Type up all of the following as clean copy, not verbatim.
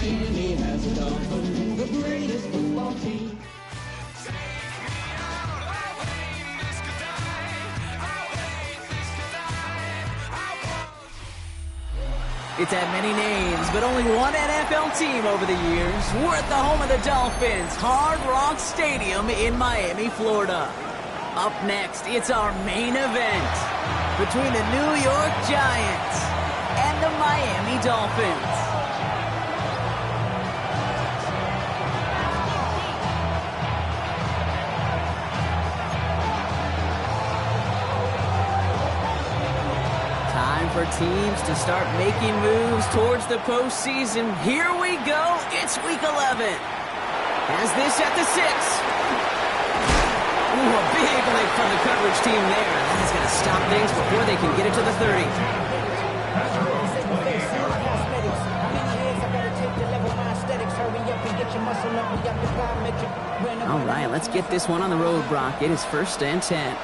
Miami has a Dolphin, the greatest football team. It's had many names, but only one NFL team over the years. We're at the home of the Dolphins, Hard Rock Stadium in Miami, Florida. Up next, it's our main event between the New York Giants and the Miami Dolphins. Time for teams to start making moves towards the postseason. Here we go. It's week 11. Has this at the 6. Ooh, a big lift from the coverage team there. That is going to stop things before they can get it to the 30. All right, let's get this one on the road, Brock. It is 1st and 10.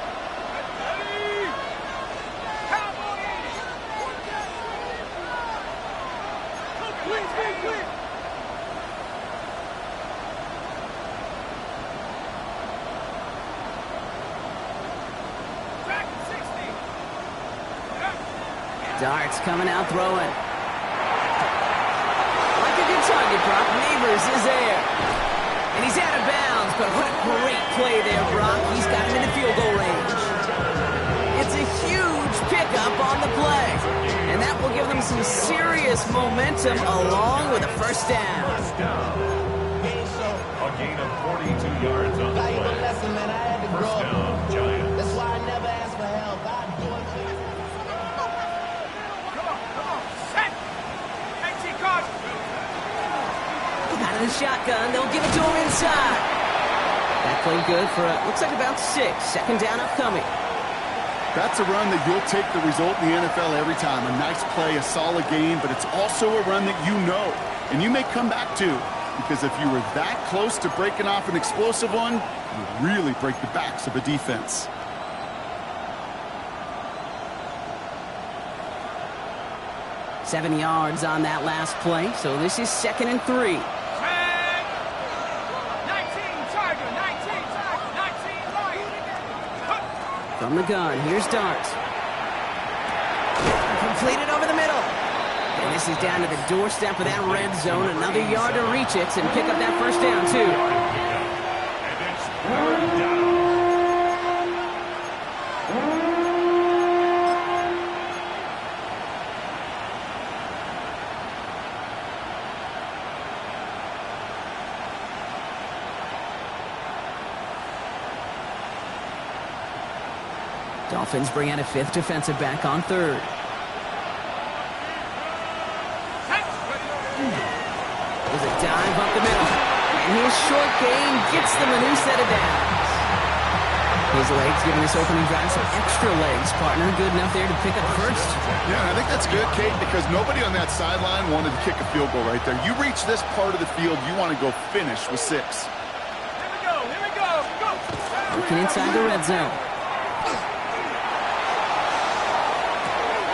Darts coming out throwing. Like a good target, Brock. Neighbors is there. And he's out of bounds, but what a great play there, Brock. He's got him in the field goal range. It's a huge pickup on the play. And that will give them some serious momentum along with a first down. A gain of 42 yards on the play. First down, Giants. That's why I never ask for help. Out of the shotgun, they'll give it to him inside. That played good for, looks like about 6. 2nd down upcoming. That's a run that you'll take the result in the NFL every time. A nice play, a solid game, but it's also a run that you know, and you may come back to, because if you were that close to breaking off an explosive one, you really break the backs of a defense. Seven yards on that last play, so this is 2nd and 3. From the gun, here's Darts. Completed over the middle. And this is down to the doorstep of that red zone. Another yard to reach it and pick up that first down, too. And it's 3rd down. Dolphins bring out a 5th defensive back on 3rd. There's a dive up the middle. And his short game gets them a new set of downs. His legs giving this opening drive some extra legs, partner. Good enough there to pick up first. Yeah, I think that's good, Kate, because nobody on that sideline wanted to kick a field goal right there. You reach this part of the field, you want to go finish with 6. Here we go. Go. Looking inside the red zone.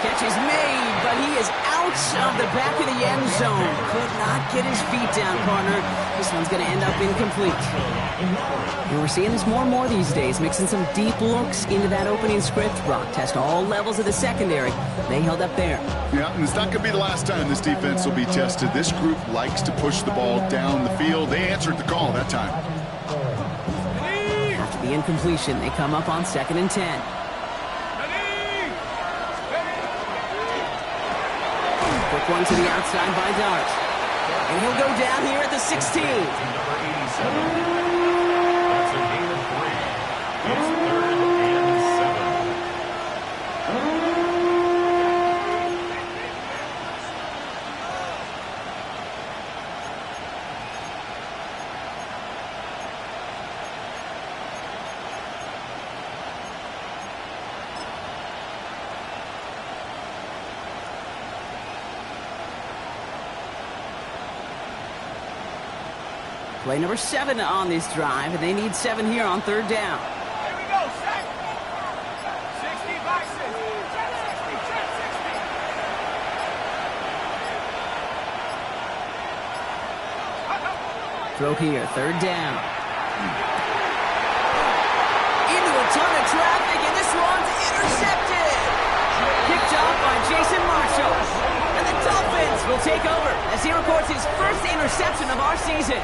Catch is made, but he is out of the back of the end zone. Could not get his feet down, partner. This one's going to end up incomplete. And we're seeing this more and more these days, mixing some deep looks into that opening script. Brock test all levels of the secondary. They held up there. Yeah, and it's not going to be the last time this defense will be tested. This group likes to push the ball down the field. They answered the call that time. After the incompletion, they come up on 2nd and 10. Quick one to the outside by Dart. And he'll go down here at the 16. Number 87. That's a gain of 3. It's 3rd and 7. Play number 7 on this drive, and they need 7 here on 3rd down. Here we go, set. 60 by 60. 60. Throw here, third down. Into a ton of traffic, and this one's intercepted. Picked off by Jason Marshall. And the Dolphins will take over as he records his first interception of our season.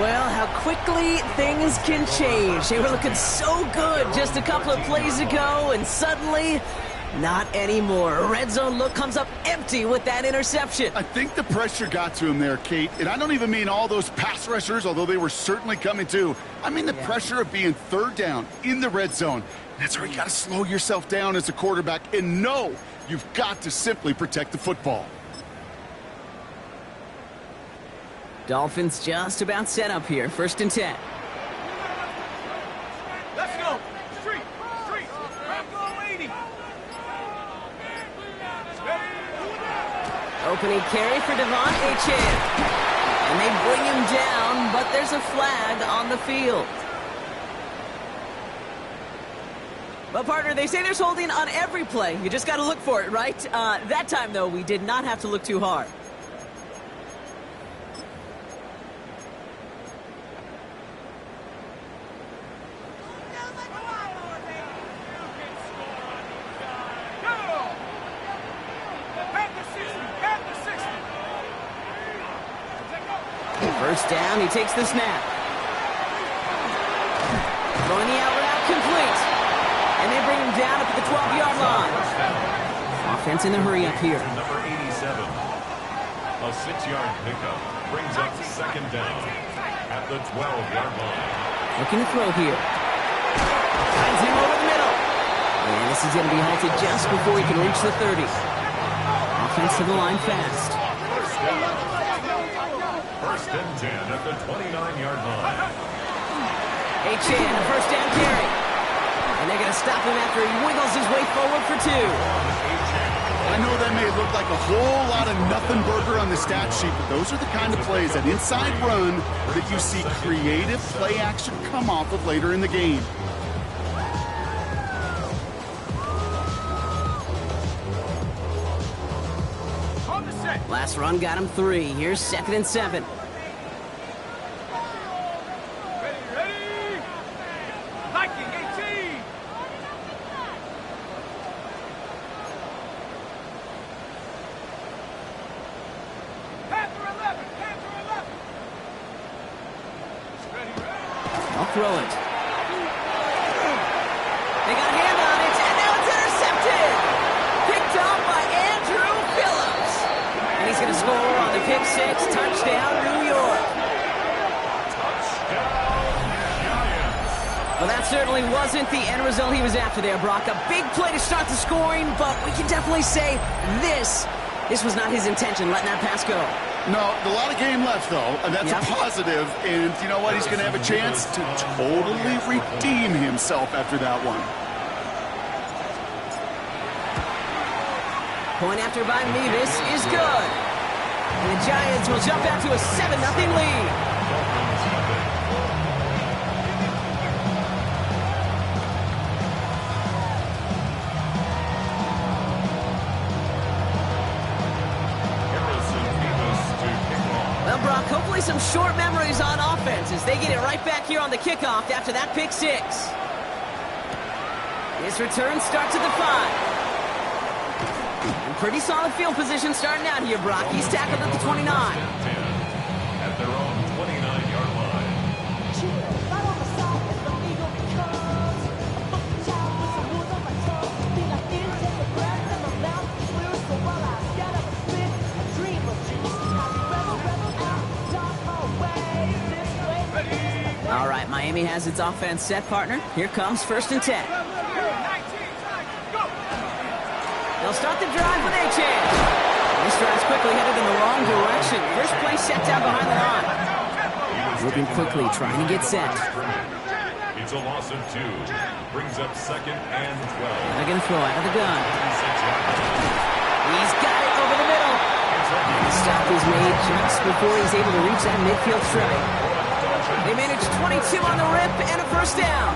Well, how quickly things can change. They were looking so good just a couple of plays ago, and suddenly, not anymore. A red zone look comes up empty with that interception. I think the pressure got to him there, Kate. And I don't even mean all those pass rushers, although they were certainly coming too. I mean the pressure of being third down in the red zone. That's where you got to slow yourself down as a quarterback and know you've got to simply protect the football. Dolphins just about set up here. 1st and 10. Let's go. Street. I'm going 80. Opening carry for Devon Achane. And they bring him down, but there's a flag on the field. But, partner, they say there's holding on every play. You just got to look for it, right? That time, though, we did not have to look too hard. First down, he takes the snap. Throwing the out route complete. And they bring him down up at the 12-yard line. Offense in the hurry up here. Number 87. A 6-yard pickup brings up 2nd down at the 12-yard line. Looking to throw here. Finds him over the middle. And this is going to be halted just before he can reach the 30. Offense to the line fast. First and 10 at the 29-yard line. Achane, a first down carry. And they're going to stop him after he wiggles his way forward for 2. I know that may look like a whole lot of nothing burger on the stat sheet, but those are the kind of plays, that inside run, that you see creative play action come off of later in the game. Last run got him 3. Here's 2nd and 7. Ready. Viking 18. Panther 11. I'll throw it. They got a hand on it, and now it's intercepted. Picked off by Andrew Phillips. And he's going to score on the pick 6. Touchdown, New York. Well, that certainly wasn't the end result he was after there, Brock. A big play to start the scoring, but we can definitely say this was not his intention, letting that pass go. No, a lot of game left, though, and that's a positive. And you know what? He's going to have a chance to totally redeem himself after that one. Point after by Mevis is good. And the Giants will jump out to a 7-0 lead. Well, Brock, hopefully some short memories on offense as they get it right back here on the kickoff after that pick 6. His return starts at the 5. And pretty solid field position starting out here, Brock. He's tackled at the 29. At their own 29-yard line. All right, Miami has its offense set, partner. Here comes 1st and 10. They'll start the drive with Achane. This drive's quickly headed in the wrong direction. First play set down behind the line. Moving quickly, trying to get set. It's a loss of 2. Brings up 2nd and 12. They're going to throw out of the gun. He's got it over the middle. The stop is made just before he's able to reach that midfield strike. They managed 22 on the rip and a first down.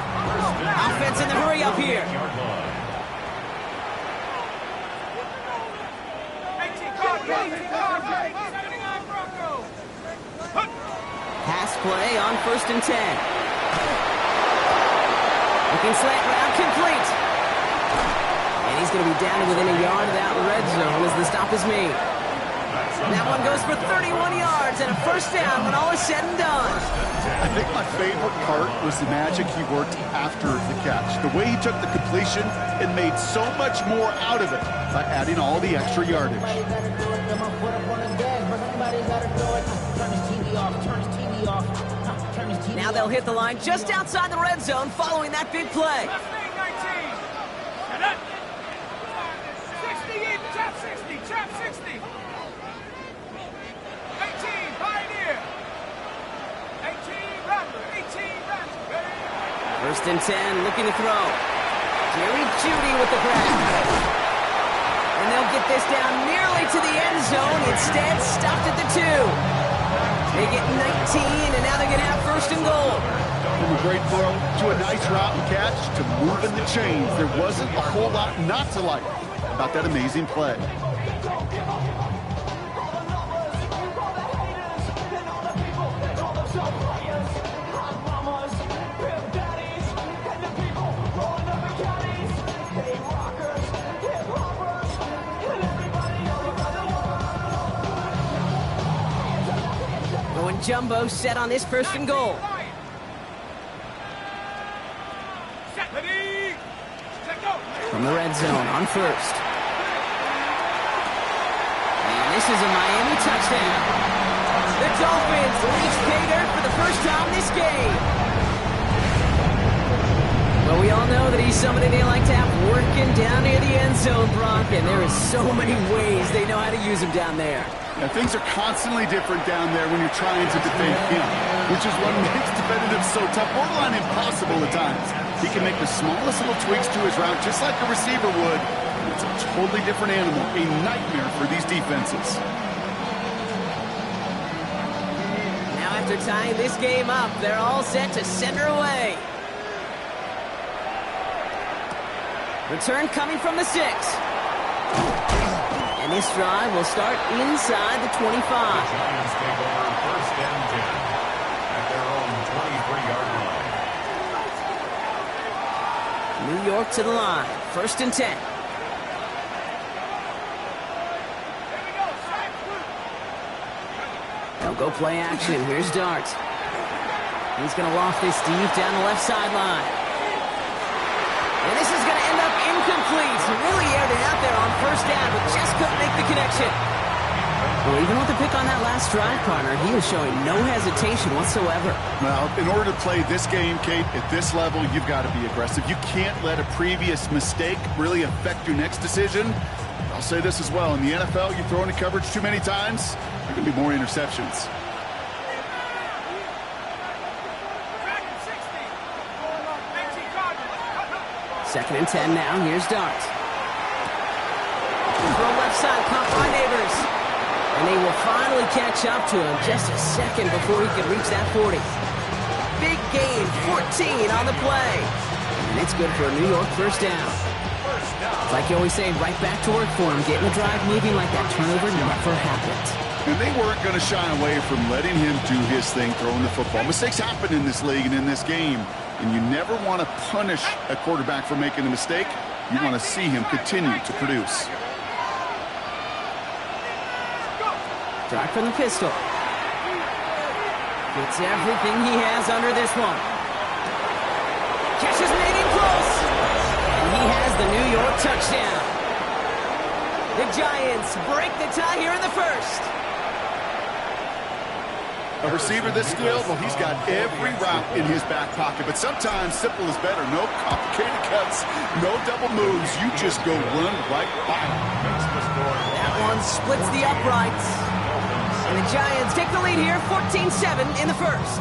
Offense in the hurry up here. play on 1st and 10. Looking slant route complete. And he's going to be down to within a yard of that red zone as the stop is made. That one goes for 31 yards and a first down when all is said and done. I think my favorite part was the magic he worked after the catch. The way he took the completion and made so much more out of it by adding all the extra yardage. Now they'll hit the line just outside the red zone following that big play. 1st and 10, looking to throw. Jerry Jeudy with the grab. And they'll get this down nearly to the end zone. Instead, stopped at the 2. They get 19, and now they're going to have 1st and goal. From a great throw to a nice route and catch to moving the chains. There wasn't a whole lot not to like about that amazing play. Jumbo set on this 1st and goal. From the red zone on 1st. And this is a Miami touchdown. The Dolphins reach pay dirt for the first time this game. Well, we all know that he's somebody they like to have working down near the end zone, Brock, and there is so many ways they know how to use him down there. Now, things are constantly different down there when you're trying to defend him, which is what makes defending him so tough, borderline impossible at times. He can make the smallest little tweaks to his route, just like a receiver would. It's a totally different animal, a nightmare for these defenses. Now, after tying this game up, they're all set to send her away. Return coming from the 6. And this drive will start inside the 25. The Giants take over 1st and 10 at their own 23-yard line. New York to the line. 1st and 10. They'll go play action. Here's Dart. He's going to loft this deep down the left sideline. And this is going to end up incomplete. Really aired it out there on 1st down, but just couldn't make the connection. Well, even with the pick on that last drive, partner, he was showing no hesitation whatsoever. Well, in order to play this game, Kate, at this level, you've got to be aggressive. You can't let a previous mistake really affect your next decision. I'll say this as well. In the NFL, you throw into coverage too many times, there can be more interceptions. 2nd and 10 now. Here's Dart. Throw left side, caught by Neighbors. And they will finally catch up to him just a second before he can reach that 40. Big gain, 14 on the play. And it's good for a New York 1st down. It's like you always say, right back to work for him, getting the drive moving like that turnover never happened. And they weren't going to shy away from letting him do his thing, throwing the football. Mistakes happen in this league and in this game. And you never want to punish a quarterback for making a mistake. You want to see him continue to produce. Drive from the pistol. Gets everything he has under this one. Catch is made in close. And he has the New York touchdown. The Giants break the tie here in the 1st. A receiver this skilled, well, he's got every route in his back pocket. But sometimes simple is better. No complicated cuts, no double moves. You just go run right by him. That one splits the uprights. And the Giants take the lead here, 14-7 in the 1st.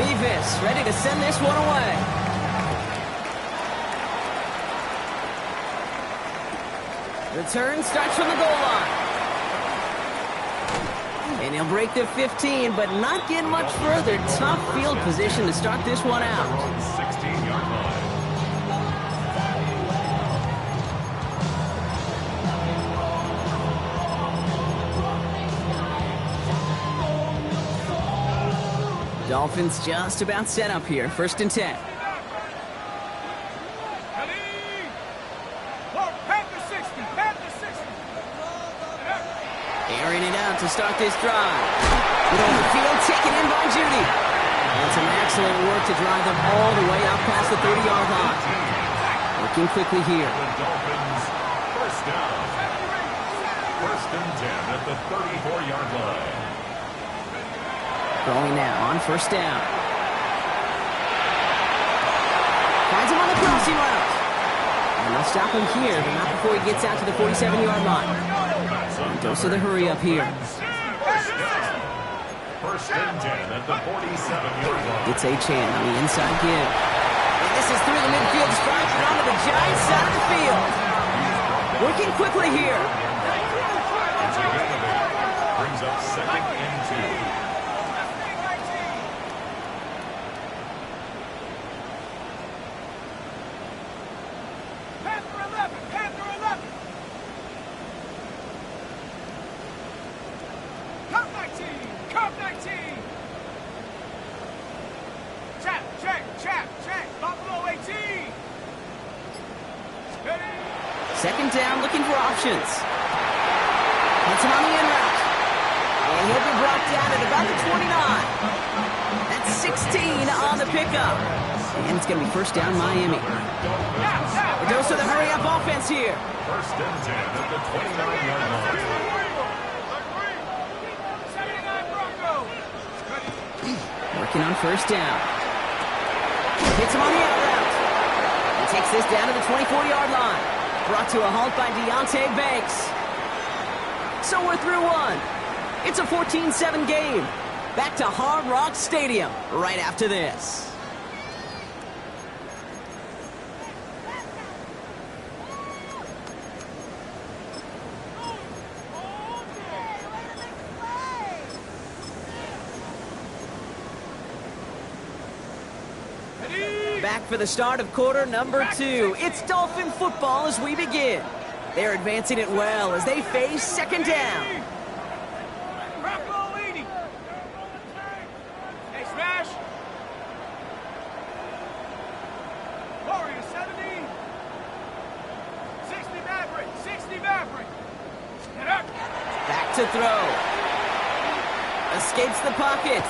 Levis ready to send this one away. Return starts from the goal line. And he'll break the 15, but not get much further. Tough field position to start this one out. 16-yard line. Dolphins just about set up here. 1st and 10. Airing it out to start this drive. With over the field, taken in by Judy. And some excellent work to drive them all the way out past the 30-yard line. Working quickly here. The Dolphins, first down. 1st and 10 at the 34-yard line. Going now on 1st down. Finds him on the crossing route. And they'll stop him here, but not before he gets out to the 47-yard line. Goes to the hurry up here. 1st and 10 at the 47-yard line. It's Achane on the inside give. And this is through the midfield stripe and onto the Giants side of the field. Working quickly here. It's a gain of 8. Brings up 2nd and 2. Second down, looking for options. Hits him on the in route. And he'll be brought down at about the 29. That's 16 on the pickup. And it's going to be 1st down, Miami. It goes to the hurry-up offense here. 1st and 10 at the 29-yard line. Working on 1st down. Hits him on the out route. And takes this down to the 24-yard line. Brought to a halt by Deonte Banks. So we're through one. It's a 14-7 game. Back to Hard Rock Stadium right after this. Back for the start of quarter number 2. It's Dolphin football as we begin. They're advancing it well as they face 2nd down. Hey, smash. Warrior 70. 60 Maverick. 60 Maverick. Get up. Back to throw. Escapes the pocket.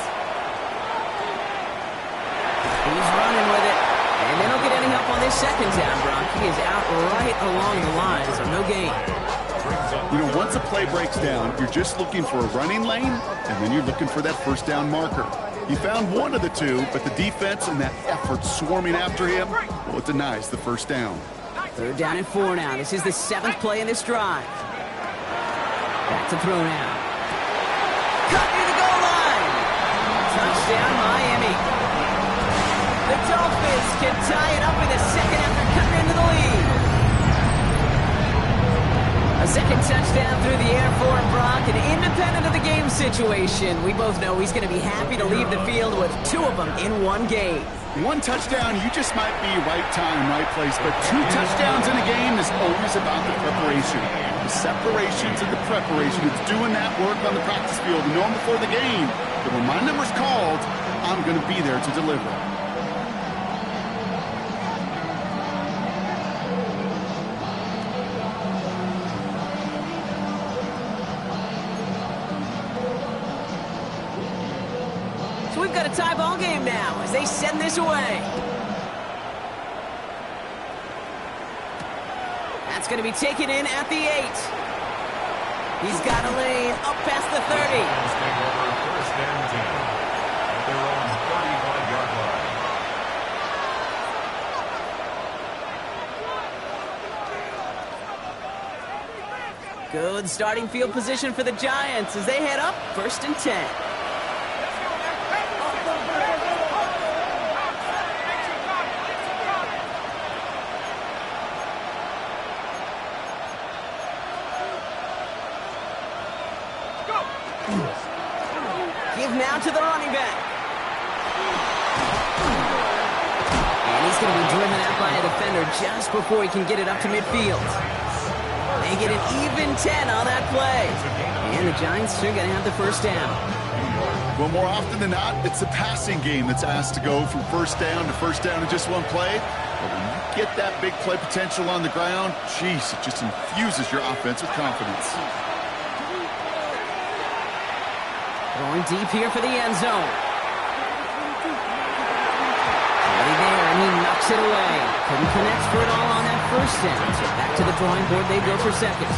He's running with it. And they don't get any help on this 2nd down, Brock. He is out right along the line, so no gain. You know, once a play breaks down, you're just looking for a running lane, and then you're looking for that 1st down marker. He found one of the two, but the defense and that effort swarming after him, well, it denies the 1st down. 3rd down and 4 now. This is the 7th play in this drive. Back to throw now. Cut near the goal line. Touchdown, Miami. The Dolphins can tie it up in a second after cutting into the lead. A second touchdown through the air for Brock, and independent of the game situation, we both know he's going to be happy to leave the field with 2 of them in one game. One touchdown, you just might be right time, right place, but 2 touchdowns in a game is always about the preparation. The separations and the preparation. It's doing that work on the practice field and knowing before the game that when my number's called, I'm going to be there to deliver. We've got a tie ball game now as they send this away. That's going to be taken in at the 8. He's got a lane up past the 30. Take over 1st and 10 at their own 35-yard line. Good starting field position for the Giants as they head up 1st and 10. Give now to the running back. And he's going to be driven out by a defender just before he can get it up to midfield. They get an even 10 on that play. And the Giants are going to have the 1st down. Well, more often than not, it's the passing game that's asked to go from first down in just one play. But when you get that big play potential on the ground, geez, it just infuses your offense with confidence. Going deep here for the end zone. Already there, and he knocks it away. Couldn't connect for it all on that first down. So back to the drawing board, they go for second.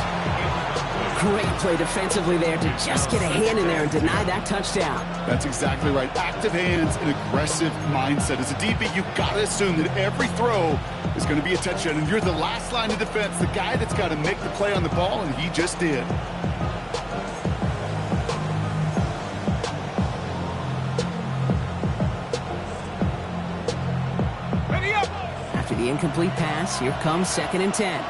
Great play defensively there to just get a hand in there and deny that touchdown. That's exactly right. Active hands and aggressive mindset. As a DB, you've got to assume that every throw is going to be a touchdown, and you're the last line of defense, the guy that's got to make the play on the ball, and he just did. After the incomplete pass, here comes 2nd and 10.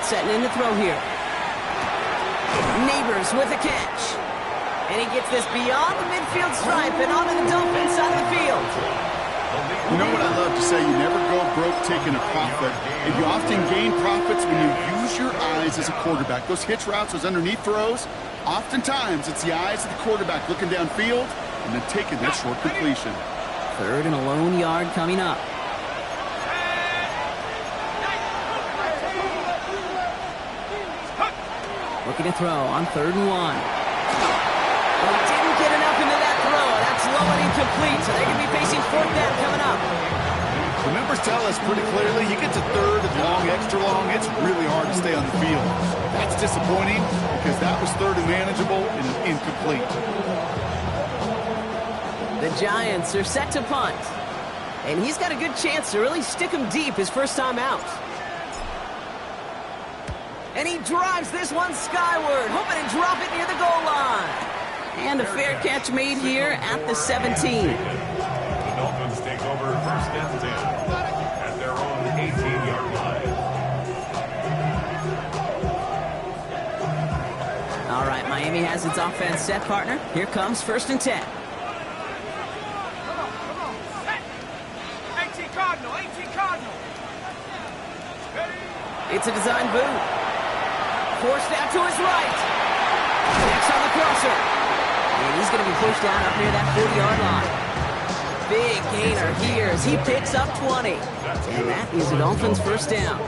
Setting in to throw here. Neighbors with a catch. And he gets this beyond the midfield stripe and onto the Dolphins side of the field. You know what I love to say? You never go broke taking a profit. And you often gain profits when you use your eyes as a quarterback. Those hitch routes, those underneath throws, oftentimes it's the eyes of the quarterback looking downfield and then taking that short completion. 3rd and a lone yard coming up. Looking to throw on 3rd and 1. Well, he didn't get enough into that throw. That's low and incomplete, so they're going to be facing 4th down coming up. The numbers tell us pretty clearly, you get to 3rd and long, extra long, it's really hard to stay on the field. That's disappointing because that was 3rd and manageable and incomplete. The Giants are set to punt. And he's got a good chance to really stick him deep his first time out. And he drives this one skyward, hoping to drop it near the goal line. And a fair catch made here at the 17. The Dolphins take over 1st and 10 at their own 18-yard line. All right, Miami has its offense set, partner. Here comes 1st and 10. Come on. 18 Cardinal. It's a design boot. Forced out to his right. Next on the crosser. And he's going to be pushed down up near that 40-yard line. Big gainer here as he picks up 20. And that is the Dolphins' first down.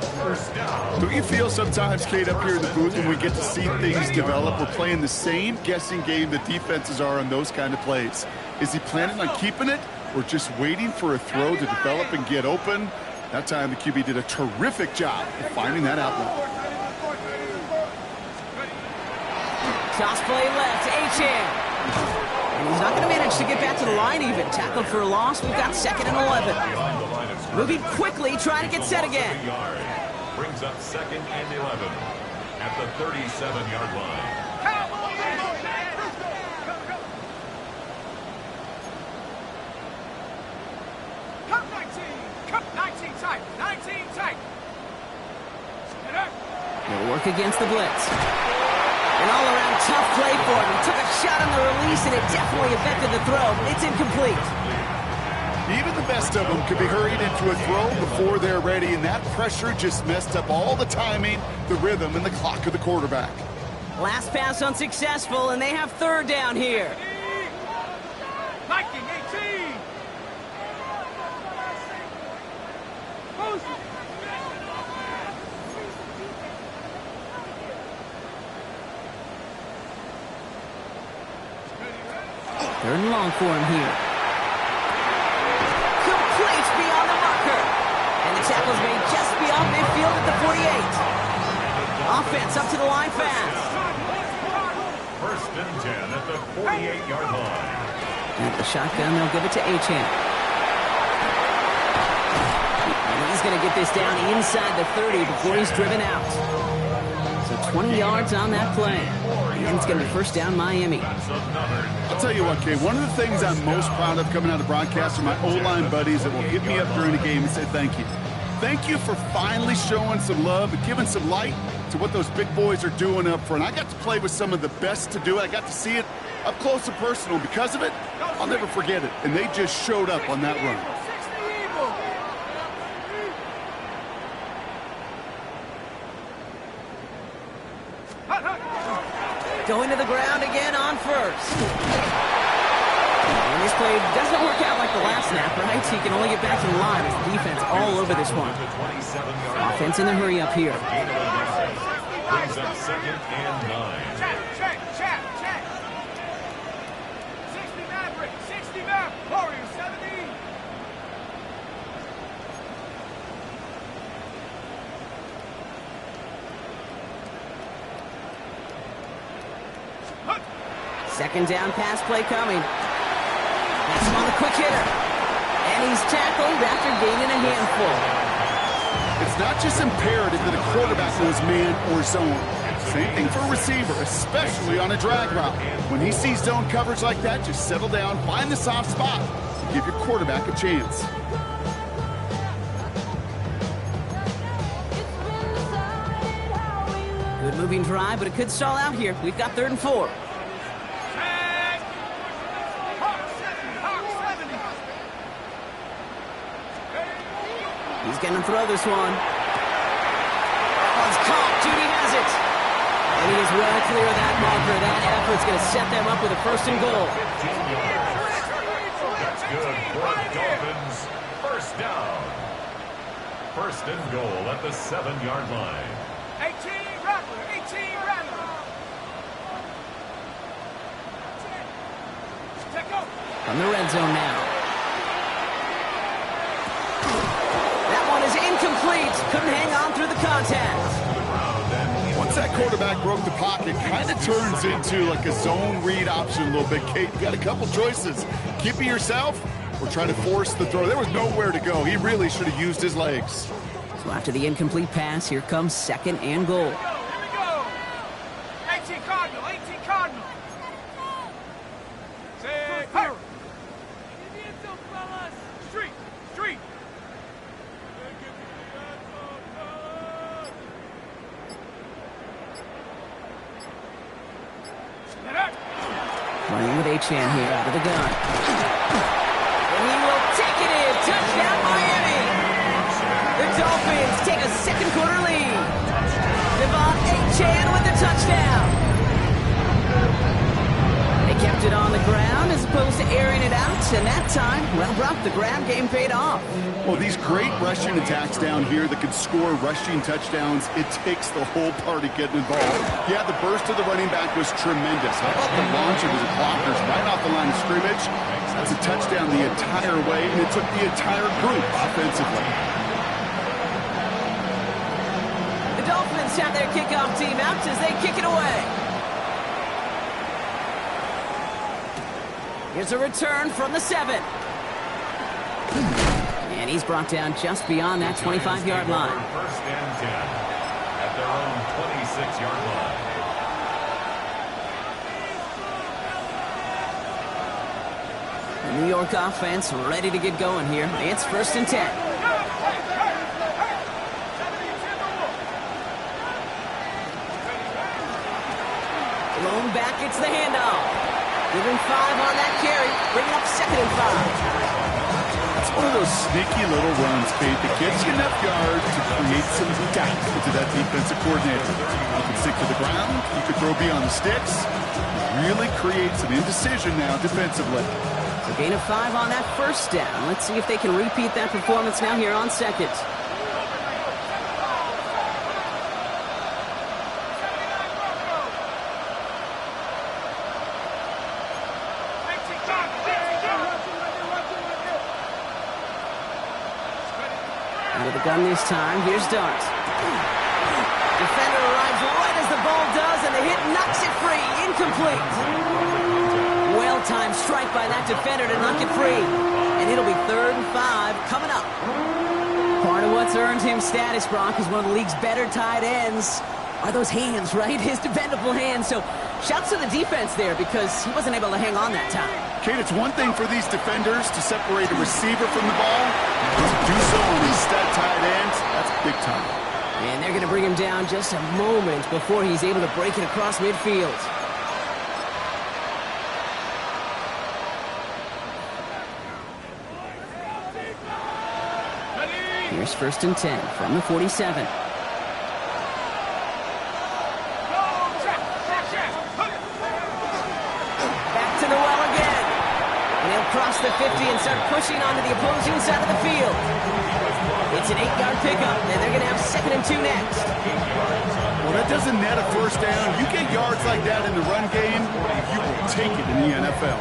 Don't you feel sometimes, Kate, up here in the booth when we get to see things develop, we're playing the same guessing game that defenses are on those kind of plays? Is he planning on keeping it or just waiting for a throw to develop and get open? That time the QB did a terrific job of finding that outlet. Toss play left, Achane. And he's not going to manage to get back to the line even. Tackled for a loss. We've got 2nd and 11. Moving quickly, trying to get set again. Brings up 2nd and 11 at the 37-yard line. Come 19 tight. He'll work against the blitz. An all-around tough play for him. He took a shot on the release, and it definitely affected the throw. It's incomplete. Even the best of them could be hurried into a throw before they're ready, and that pressure just messed up all the timing, the rhythm, and the clock of the quarterback. Last pass unsuccessful, and they have 3rd down here. Viking 18. Third and long for him here. Complete beyond the marker. And the tackle's made just beyond midfield at the 48. Offense up to the line fast. 1st and 10 at the 48-yard line. At the shotgun, they'll give it to Achane. And he's going to get this down inside the 30 before he's driven out. So 20 yards on that play. And it's going to be 1st down Miami. I'll tell you what, Kay, one of the things I'm most proud of coming out of broadcast are my O-line buddies that will hit me up during a game and say thank you. Thank you for finally showing some love and giving some light to what those big boys are doing up front. I got to play with some of the best to do it. I got to see it up close and personal. Because of it, I'll never forget it. And they just showed up on that run. going to the ground again on first. And this play doesn't work out like the last snap, right? He can only get back to the line as the defense all over this one. Offense in the hurry up here. Brings up 2nd and 9. Check. 60 Maverick. 60 Maverick. Warrior 70. Second down pass play coming. That's him on the quick hitter. And he's tackled after gaining a handful. It's not just imperative that a quarterback knows man or zone. Same thing for a receiver, especially on a drag route. When he sees zone coverage like that, just settle down, find the soft spot, and give your quarterback a chance. Good moving drive, but it could stall out here. We've got 3rd and 4. He's going to throw this one. That one's caught. Judy has it. And he is well clear of that marker. That effort's going to set them up with a 1st and goal. That's good for Dolphins. 1st down. 1st and goal at the 7-yard line. 18 Rattler. 18 Rattler. Check go. From the red zone now. Incomplete. Couldn't hang on through the contact. Once that quarterback broke the pocket, kind of turns into like a zone read option a little bit. Kate, you got a couple choices. Keep it yourself or try to force the throw. There was nowhere to go. He really should have used his legs. So after the incomplete pass, here comes 2nd and goal. Here we go. 18 Cardinal. 18 Cardinal. Say, hey. Street. Running with Achane here out of the gun. And he will take it in. Touchdown, Miami. The Dolphins take a 2nd quarter lead. Devon Achane with the touchdown. They kept it on the ground as opposed to airing it out. And that time, well, Brock, the ground game paid off. Well, these great rushing attacks down here that can score rushing touchdowns, it takes the whole party getting involved. Yeah, the burst of the running back was tremendous. How about the launch of his blockers right off the line of scrimmage? That's a touchdown the entire way, and it took the entire group offensively. The Dolphins have their kickoff team out as they kick it away. Here's a return from the 7. And he's brought down just beyond that 25-yard line. 1st and 10 at their own 26-yard line. The New York offense ready to get going here. It's 1st and 10. Blown back, it's the handoff. Give him 5 on that carry. Bring it up 2nd and 5. It's one of those sneaky little runs, Kate, that gives you enough yards to create some doubt into that defensive coordinator. You can stick to the ground. You can throw beyond the sticks. Really create some indecision now defensively. So gain of 5 on that 1st down. Let's see if they can repeat that performance now here on 2nd. Out of the gun this time. Here's Dart. Defender arrives right as the ball does, and the hit knocks it free. Incomplete. Well-timed strike by that defender to knock it free. And it'll be 3rd and 5 coming up. Part of what's earned him status, Brock, is one of the league's better tight ends. Are those hands, right? His dependable hands. So shouts to the defense there because he wasn't able to hang on that time. Kate, it's one thing for these defenders to separate a receiver from the ball. To do so on these stud tight ends, that's big time. And they're going to bring him down just a moment before he's able to break it across midfield. Here's 1st and 10 from the 47. 50 and start pushing onto the opposing side of the field. It's an 8-yard pickup, and they're going to have 2nd and 2 next. Well, that doesn't net a first down. You get yards like that in the run game, you will take it in the NFL.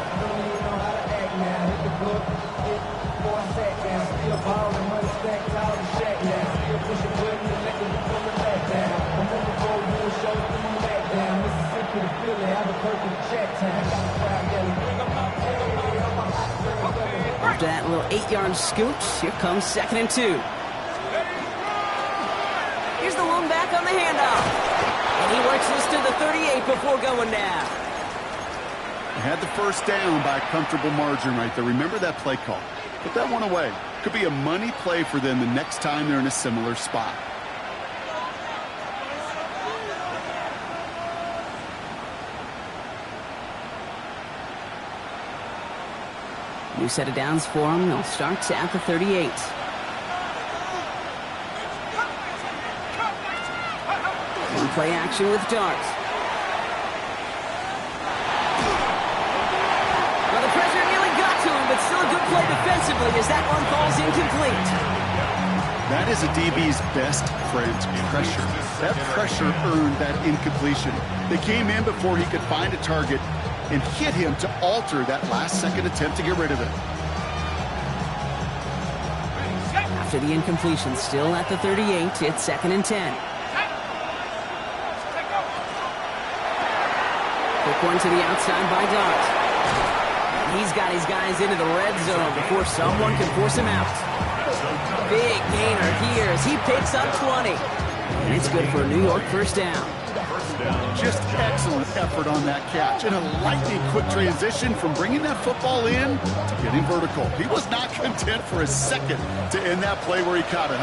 After that little 8-yard scooch, here comes 2nd and 2. Here's the one back on the handoff. And he works this to the 38 before going down. They had the first down by a comfortable margin right there. Remember that play call. Put that one away. Could be a money play for them the next time they're in a similar spot. New set of downs for them. They'll start at the 38. One play action with Dart. Well, the pressure nearly got to him, but still a good play defensively as that one falls incomplete. That is a DB's best friend, pressure. That pressure earned that incompletion. They came in before he could find a target and hit him to alter that last-second attempt to get rid of it. After the incompletion, still at the 38, it's 2nd and 10. Quick one to the outside by Dart. And he's got his guys into the red zone before someone can force him out. Big gainer here as he picks up 20. And it's good for a New York first down. Just excellent effort on that catch and a lightning quick transition from bringing that football in to getting vertical. He was not content for a second to end that play where he caught it.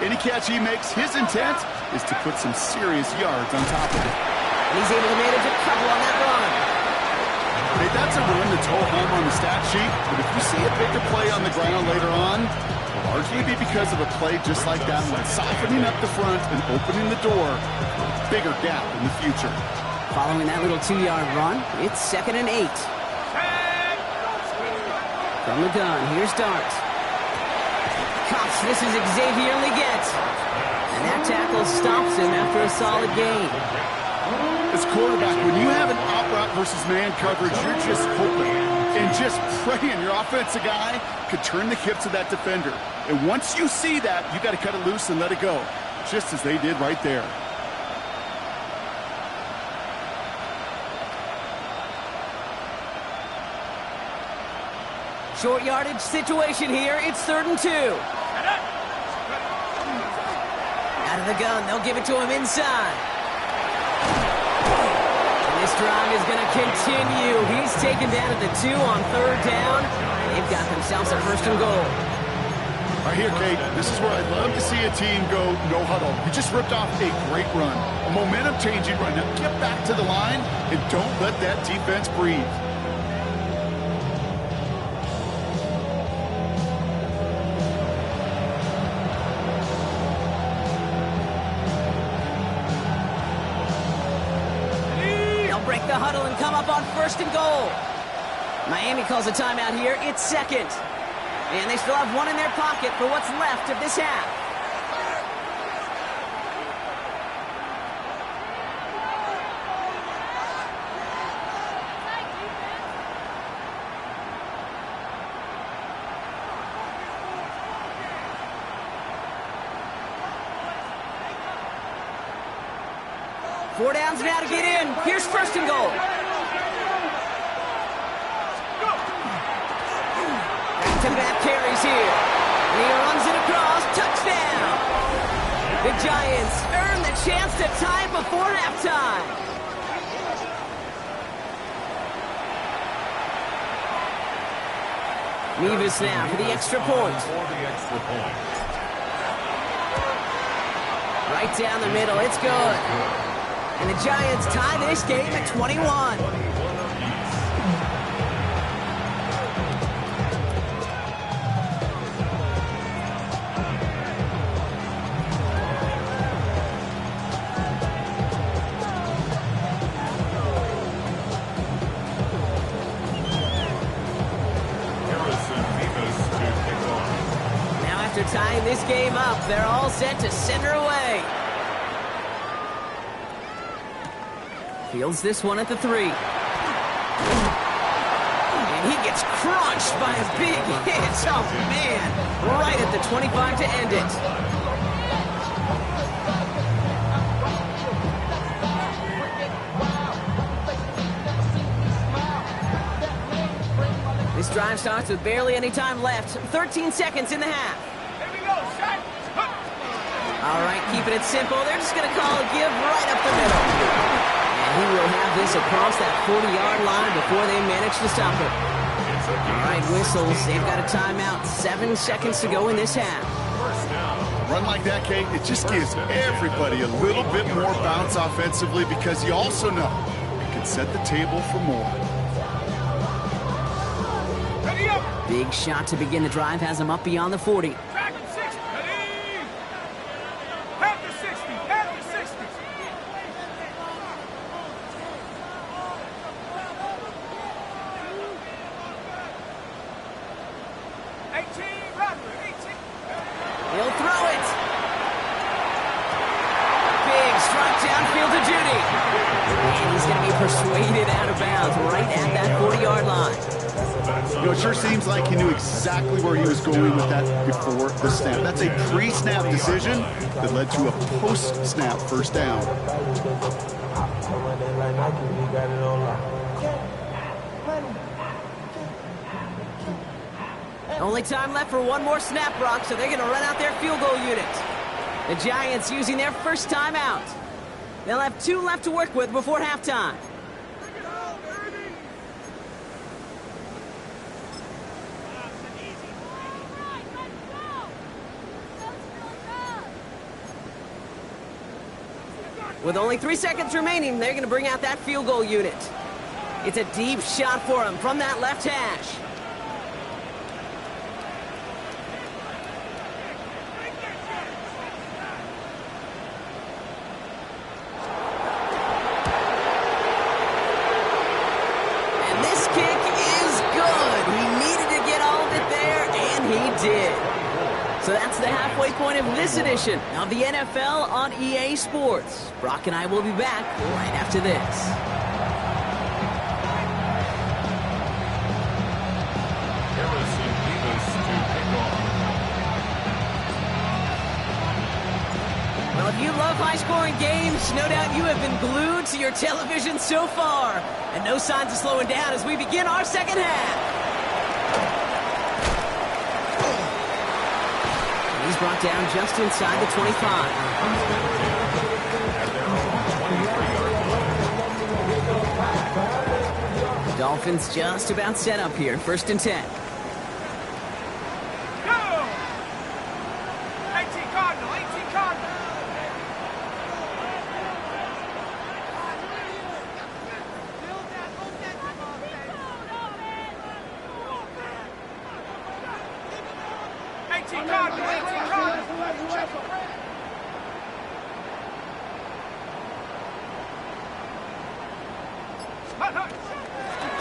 Any catch he makes, his intent is to put some serious yards on top of it. And he's able to manage a couple on that run. Hey, that's a run that's ho hum on the stat sheet, but if you see a bigger play on the ground later on, it'll largely be because of a play just like that one, softening up the front and opening the door for a bigger gap in the future. Following that little 2-yard run, it's 2nd and 8. From the gun, here's Dart. Gosh, this is Xavier Leggett. And that tackle stops him after a solid gain. As quarterback, when you have an out-route versus man coverage, you're just hoping and just praying your offensive guy could turn the hips of that defender. And once you see that, you got to cut it loose and let it go, just as they did right there. Short yardage situation here. It's 3rd and 2. Out of the gun, they'll give it to him inside. This drive is going to continue. He's taken down at the 2 on 3rd down. They've got themselves a 1st and goal. Right here, Kate, this is where I'd love to see a team go no huddle. You just ripped off a great run, a momentum-changing run. Now get back to the line and don't let that defense breathe. Break the huddle and come up on 1st and goal. Miami calls a timeout here. It's 2nd. And they still have one in their pocket for what's left of this half. Four downs now to get in. Here's 1st and goal. Back-to-back carries here. And he runs it across. Touchdown. The Giants earn the chance to tie it before halftime. Nevis now for the extra point. Right down the middle. It's good. And the Giants tie this game at 21. After tying this game up, they're all set to send her away. Fields this one at the 3. And he gets crunched by a big hit. Oh, man. Right at the 25 to end it. This drive starts with barely any time left. 13 seconds in the half. Here we go, shot. All right, keeping it simple. They're just going to call a give right up the middle. And he will have this across that 40-yard line before they manage to stop it. All right, whistles. They've got a timeout. 7 seconds to go in this half. A run like that, Kate, it just gives everybody a little bit more bounce offensively because you also know it can set the table for more. Ready up. Big shot to begin the drive has him up beyond the 40. Track at 60. Ready. Half the 60. Half the 60. 18, Bradley. 18. He'll throw it. Big strike downfield to Judy. And he's going to be persuaded out of bounds right at that 40-yard line. You know, it sure seems like he knew exactly where he was going with that before the snap. That's a pre-snap decision that led to a post-snap first down. Only time left for one more snap, Brock, so they're going to run out their field goal unit. The Giants using their first timeout. They'll have 2 left to work with before halftime. With only 3 seconds remaining, they're going to bring out that field goal unit. It's a deep shot for him from that left hash. And this kick is good. He needed to get all of it there, and he did. So that's the halfway point of this edition of the NFL on EA Sports. Brock and I will be back right after this. Harrison Davis to pick off. Well, if you love high-scoring games, no doubt you have been glued to your television so far. And no signs of slowing down as we begin our second half. He's brought down just inside the 25. The Dolphins just about set up here. 1st and 10. Go! 18 Cardinal. 18 Cardinal.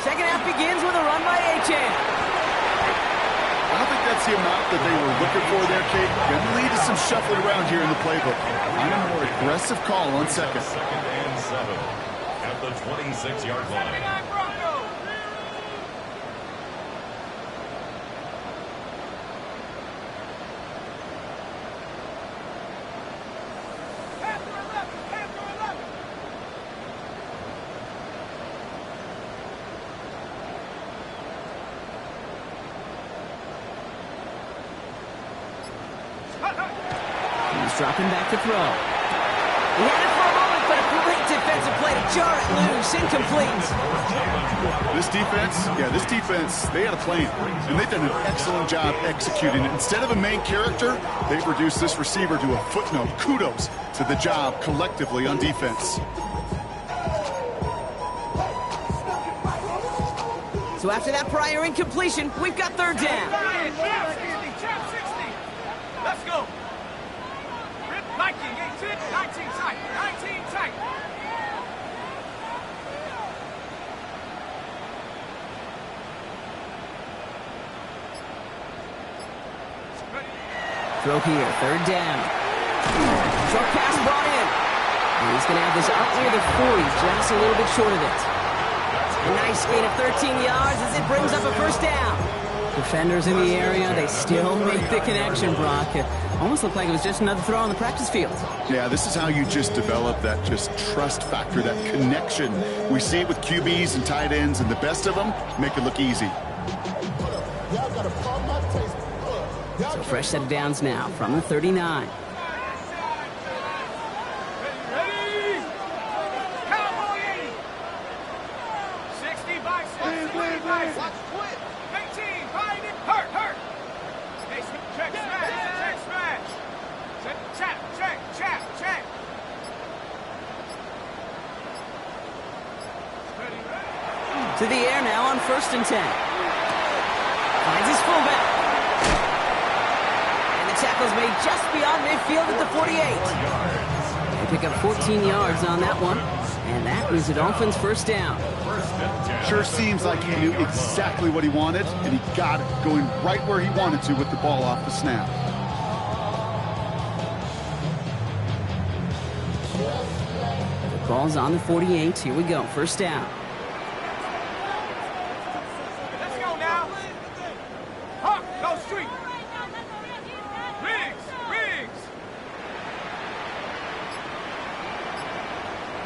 Second half begins with a run by Achane. I don't think that's the amount that they were looking for there, Kate. Going to lead to some shuffling around here in the playbook. And a more aggressive call on second. 2nd and 7 at the 26-yard line. He's dropping back to throw. He had it for a moment, but a great defensive play to jar it loose. Incomplete. This defense, they had a plan. And they've done an excellent job executing it. Instead of a main character, they've reduced this receiver to a footnote. Kudos to the job collectively on defense. So after that prior incompletion, we've got 3rd down. Let's go. 19, 18, 19 tight. 19 tight. throw here, third down. Short pass brought in. And he's going to have this up near the 40, just a little bit short of it. A nice gain of 13 yards as it brings up a first down. Defenders in the area, they still make the connection, Brock. It almost looked like it was just another throw on the practice field. Yeah, this is how you just develop that just trust factor, that connection. We see it with QBs and tight ends, and the best of them make it look easy. So fresh set of downs now from the 39. Ready? Cowboy 80. 60 by 6. 20 by 6. 18. Find it. Hurt. Hey, check smash. Check. To the air now on 1st and 10. Finds his fullback. And the tackle's made just beyond midfield at the 48. They pick up 14 yards on that one. And that is the Dolphins' first down. Sure seems like he knew exactly what he wanted, and he got it, going right where he wanted to with the ball off the snap. The ball's on the 48. Here we go. First down. Let's go now. Hawk, go street. Riggs.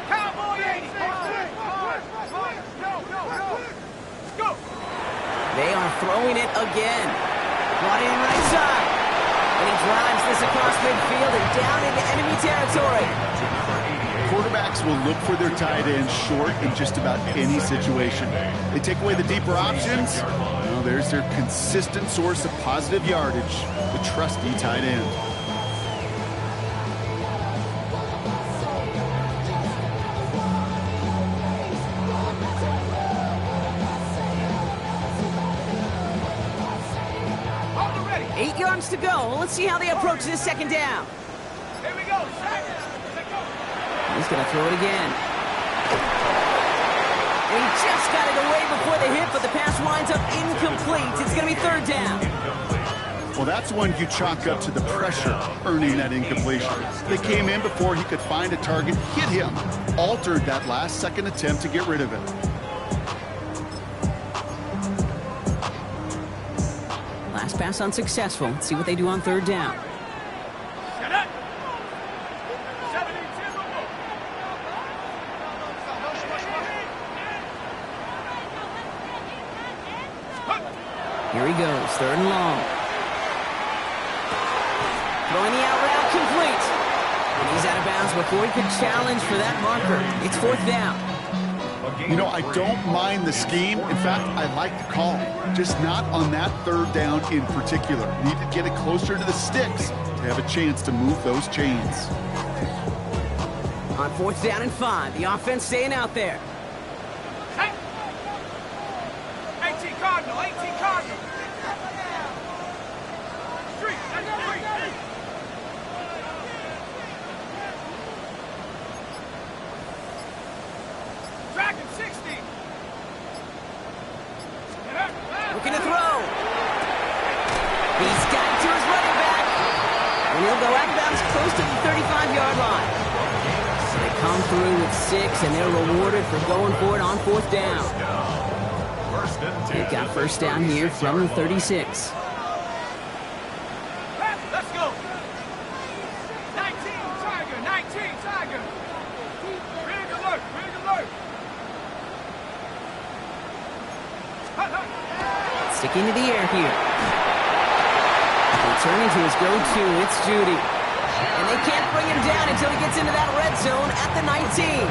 Cowboy 80. Go. They are throwing it again. Brought in right side. And he drives this across midfield and down into enemy territory. Quarterbacks will look for their tight end short in just about any situation. They take away the deeper options. Well, there's their consistent source of positive yardage, the trusty tight end. Hold it ready. 8 yards to go. Let's see how they approach this second down. Here we go. Let go. He's going to throw it again. He just got it away before the hit, but the pass winds up incomplete. It's going to be third down. Well, that's one you chalk up to the pressure earning that incompletion. They came in before he could find a target, hit him, altered that last-second attempt to get rid of it. Last pass unsuccessful. Let's see what they do on third down. Set up. 72. Here he goes, third and long. Throwing the out route complete. And he's out of bounds before he could challenge for that marker. It's fourth down. You know, I don't mind the scheme. In fact, I like the call. Just not on that third down in particular. Need to get it closer to the sticks to have a chance to move those chains. On fourth down and 5, the offense staying out there. Hey. 18 Cardinal. Street. Dragon 60. Looking to throw. He's got to his running back. And he'll go out of bounds close to the 35-yard line. So they come through with 6, and they're rewarded for going for it on fourth down. They've got first down here from the 36. Let's go. 19 Tiger. Rig alert. Sticking to the air here. Returning to his go-to, it's Judy. And they can't bring him down until he gets into that red zone at the 19.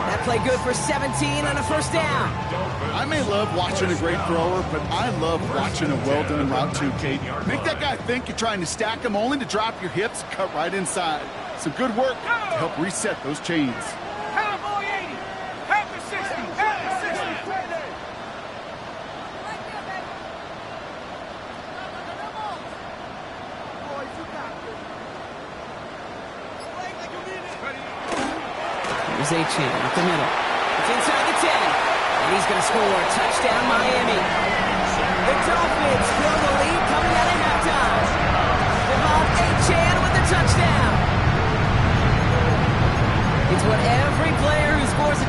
That play good for 17 on a first down. I may love watching a great thrower, but I love watching a well-done route too, Kate. Make that guy think you're trying to stack him only to drop your hips and cut right inside. Some good work to help reset those chains. Cowboy 80. Half the 60. Here's Achane up the middle. It's inside the 10. And he's going to score. Touchdown, Miami. The Dolphins fill the lead coming out of halftime.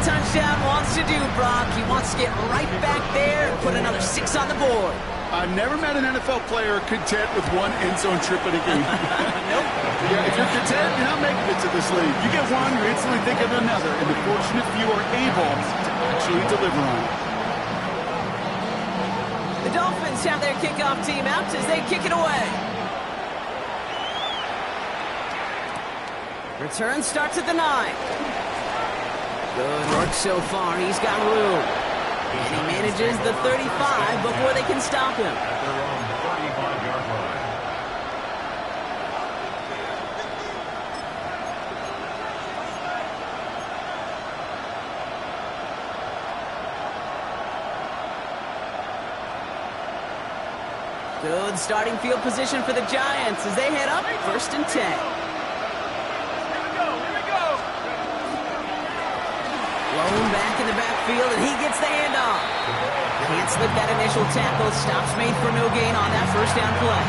touchdown wants to do, Brock. He wants to get right back there and put another 6 on the board. I've never met an NFL player content with one end zone trip in a game. Nope. Yeah, if you're content, you're not making it to this league. You get one, you instantly think of another, and the fortunate few are able to actually deliver on it. The Dolphins have their kickoff team out as they kick it away. Return starts at the 9. Good work so far. He's got room. And he manages the 35 before they can stop him. At their own 35-yard line. Good starting field position for the Giants as they head up 1st and 10. Here we go, here we go. Blown back in the backfield, and he gets the handoff. Can't slip that initial tackle. Stops made for no gain on that 1st down play.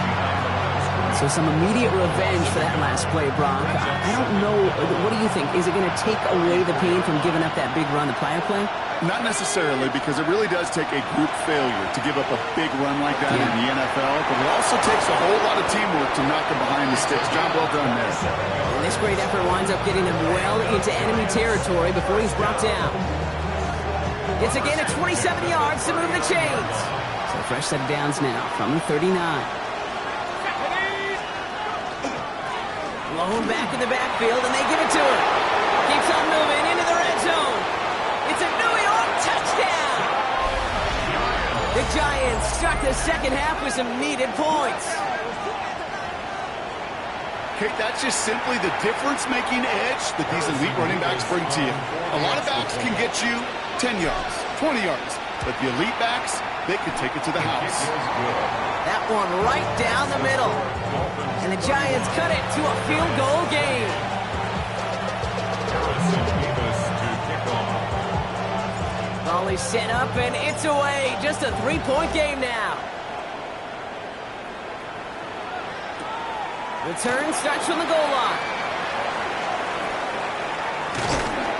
So some immediate revenge for that last play, Brock. I don't know. What do you think? Is it going to take away the pain from giving up that big run the prior play? Not necessarily, because it really does take a group failure to give up a big run like that in the NFL, but it also takes a whole lot of teamwork to knock them behind the sticks. Job well done there. And this great effort winds up getting him well into enemy territory before he's brought down. It's a gain of 27 yards to move the chains. So a fresh set of downs now from the 39. Blown back in the backfield, and they give it to him. Keeps on moving into the red zone. It's a New York touchdown! The Giants start the second half with some needed points. Kate, that's just simply the difference-making edge that these elite running backs bring to you. A lot of backs can get you 10 yards, 20 yards, but the elite backs, they can take it to the house. That one right down the middle. And the Giants cut it to a field goal game. Ball is set up, and it's away. Just a 3-point game now. Return starts from the goal line.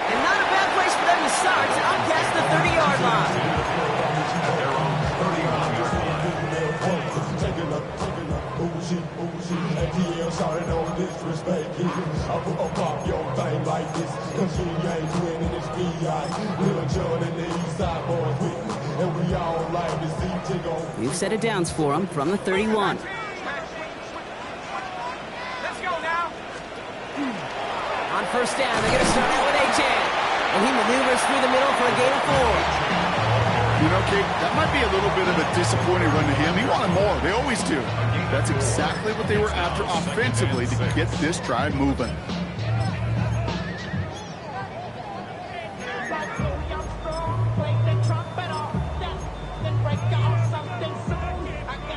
And not a bad place for them to start, out past the 30-yard line. We've set it downs for him from the 31. Let's go now. On 1st down, they're going to start out with Achane. And he maneuvers through the middle for a gain of 4. You know, Kate, that might be a little bit of a disappointing run to him. He wanted more. They always do. That's exactly what they were after offensively to get this drive moving.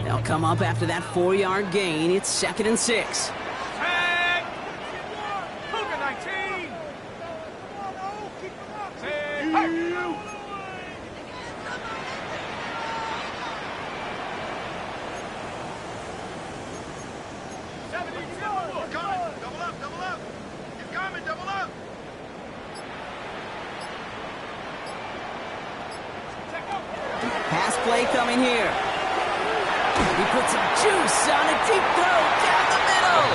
They'll come up after that 4-yard gain. It's 2nd and 6. Tag. Cougar 19. Tag. Hey. Pass play coming here. He puts some juice on a deep throw down the middle.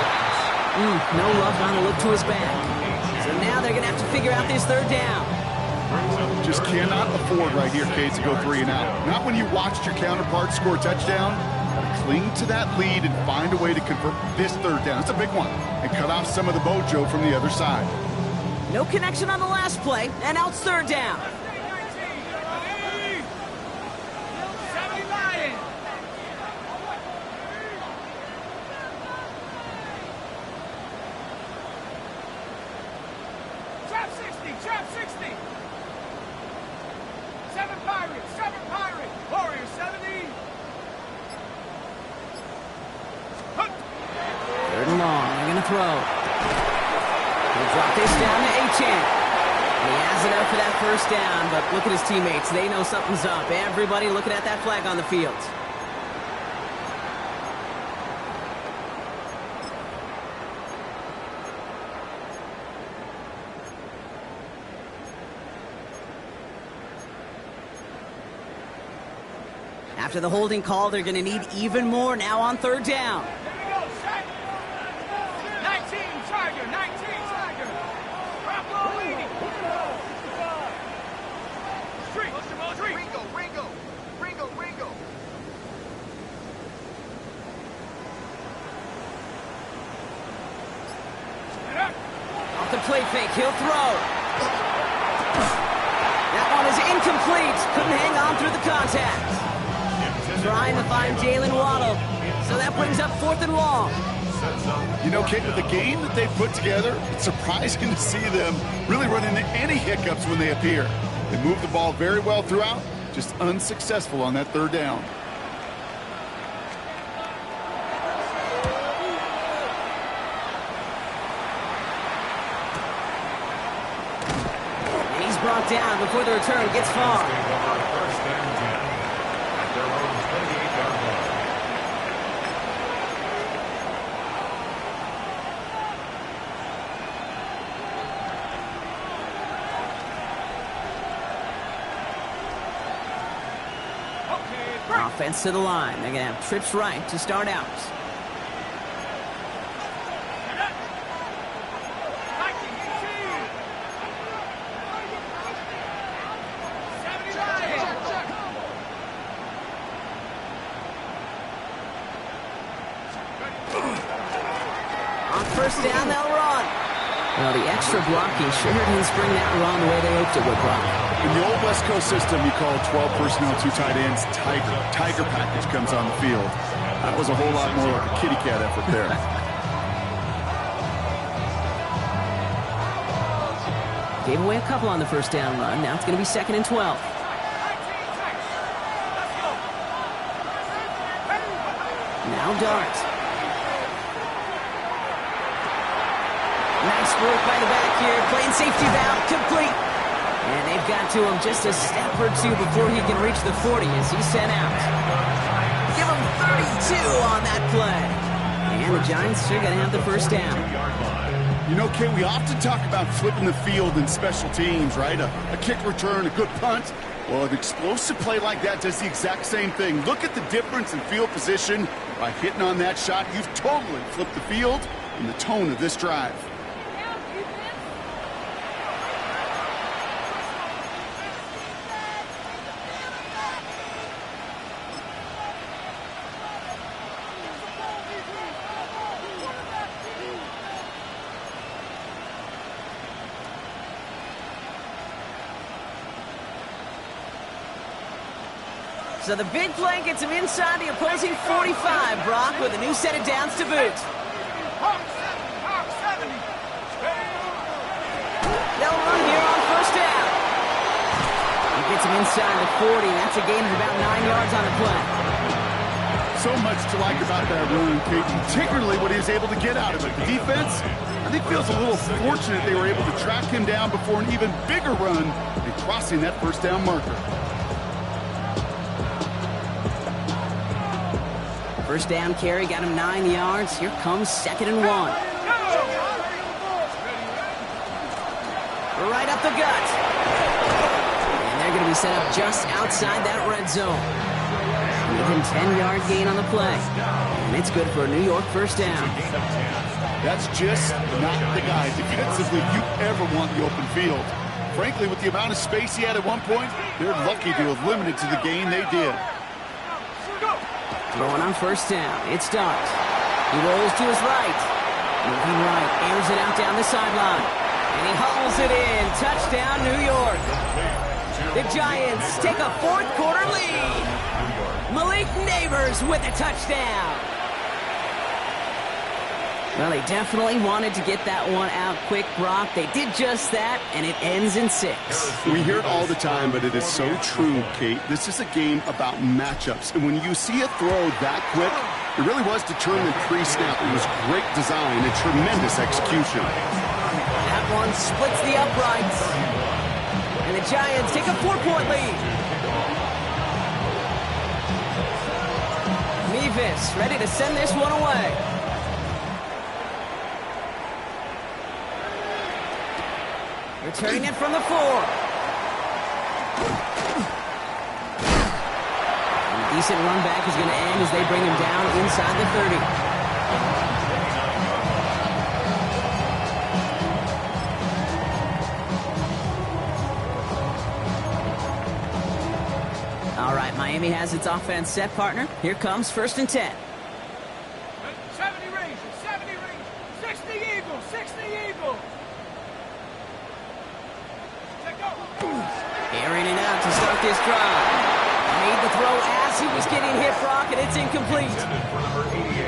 No luck on the look to his back. So now they're going to have to figure out this 3rd down. Just cannot afford right here, Kate, to go 3 and out. Not when you watched your counterpart score a touchdown. Cling to that lead and find a way to convert this 3rd down. It's a big one. And cut off some of the mojo from the other side. No connection on the last play, and out 3rd down. 70 Lions. Trap 60, trap 60. 7 Pirates, 7 Pirates. Warriors 70. 3rd and long, they're going to throw. He'll drop this down to Achane. He has it up for that 1st down, but look at his teammates. They know something's up. Everybody looking at that flag on the field. After the holding call, they're going to need even more now on third down. Here we go, set. 19 Tiger, 19 Tiger. Bravo leading. Street. Ringo. Get up. Off the play fake, he'll throw. That one is incomplete. Couldn't hang on through the contact. Trying to find Jalen Waddle. So that brings up 4th and long. You know, Kate, with the game that they've put together, it's surprising to see them really run into any hiccups when they appear. They move the ball very well throughout, just unsuccessful on that third down. And he's brought down before the return gets far. First and 10 at their own 28-yard line. Okay, break. Offense to the line. They're going to have trips right to start out. 79. On first down, they'll run. Well, the extra blocking sure didn't spring that run the way they hoped it would, Brock. In the old West Coast system, you call 12 personnel, 2 tight ends, Tiger. Tiger package comes on the field. That was a whole lot more like a kitty cat effort there. Gave away a couple on the first down run. Now it's going to be 2nd and 12. Now Dart. Nice work by the back here. Playing safety valve, complete. And they've got to him just a step or two before he can reach the 40 as he's sent out. Give him 32 on that play. And the Giants are going to have the first down. You know, Kate, we often talk about flipping the field in special teams, right? A kick return, a good punt. Well, an explosive play like that does the exact same thing. Look at the difference in field position. By hitting on that shot, you've totally flipped the field and the tone of this drive. So the big play gets him inside the opposing 45, Brock, with a new set of downs to boot. Hawk 70. They'll run here on first down. He gets him inside the 40. That's a gain of about 9 yards on the play. So much to like about that run, Kate, particularly what he was able to get out of it. The defense, I think, feels a little fortunate they were able to track him down before an even bigger run and crossing that first down marker. First down carry got him 9 yards. Here comes 2nd and 1. Right up the gut. And they're going to be set up just outside that red zone. Even 10-yard gain on the play. And it's good for a New York first down. That's just not the guy defensively you ever want the open field. Frankly, with the amount of space he had at one point, they're lucky to have limited to the gain they did. Throwing on first down. It's Dart. He rolls to his right. Moving right. Airs it out down the sideline. And he hauls it in. Touchdown, New York. The Giants take a fourth-quarter lead. Malik Neighbors with a touchdown. Well, they definitely wanted to get that one out quick, Brock. They did just that, and it ends in 6. We hear it all the time, but it is so true, Kate. This is a game about matchups. And when you see a throw that quick, it really was determined pre-snap. It was great design and tremendous execution. That one splits the uprights. And the Giants take a 4-point lead. Mevis ready to send this one away. Returning it from the 4. Decent run back is going to end as they bring him down inside the 30. All right, Miami has its offense set, partner. Here comes 1st and 10. 70 Rangers, 70 Rangers, 60 Eagles, 60 Eagles. Check out. Airing it out to start this drive. Made the throw as he was getting hit, Brock, and it's incomplete.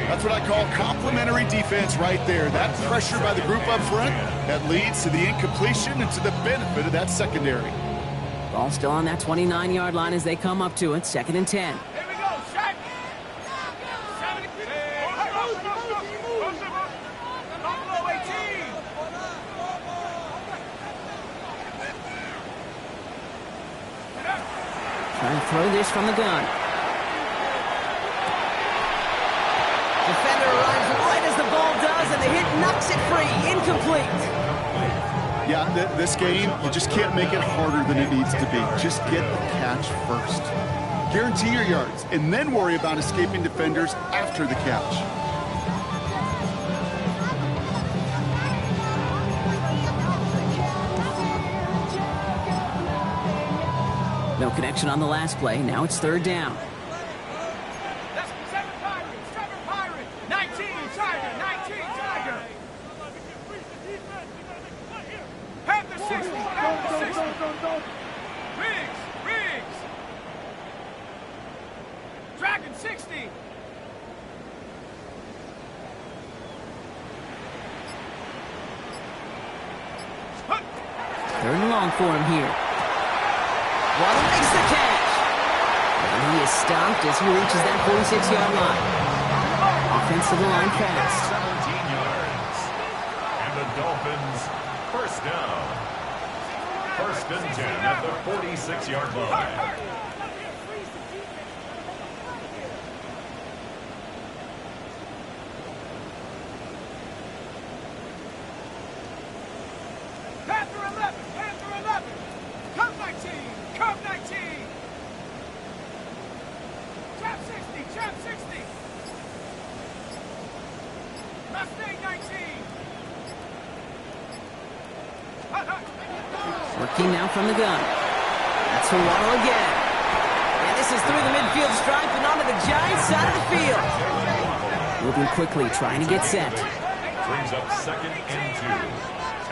That's what I call complimentary defense right there. That pressure by the group up front, that leads to the incompletion and to the benefit of that secondary. Ball still on that 29-yard line as they come up to it. 2nd and 10. Here we go, set. 70. Buffalo 18. Trying to throw this from the gun. Defender arrives right as the ball does, and the hit knocks it free. Incomplete. Yeah, this game, you just can't make it harder than it needs to be. Just get the catch first. Guarantee your yards, and then worry about escaping defenders after the catch. No connection on the last play. Now it's 3rd down. That's 7 Pirates, 7 Pirates, 19 Tiger, 19 Tiger. Panther 60, Panther 60. Riggs. Dragon 60. Huh. 3rd and long for him here. Waddle makes the catch. And he is stopped as he reaches that 46-yard line. Offense to the line fast. 17 yards. And the Dolphins, 1st down. 1st and 10 at the 46-yard line. Panther 11, Panther 11. Cub 19, Cub 19. Chap 60, Chap 60. Mustang 19. Working now from the gun. That's for Waddle again. And this is through the midfield stripe and onto the Giants side of the field. Moving quickly, trying to get set. Brings up 2nd and 2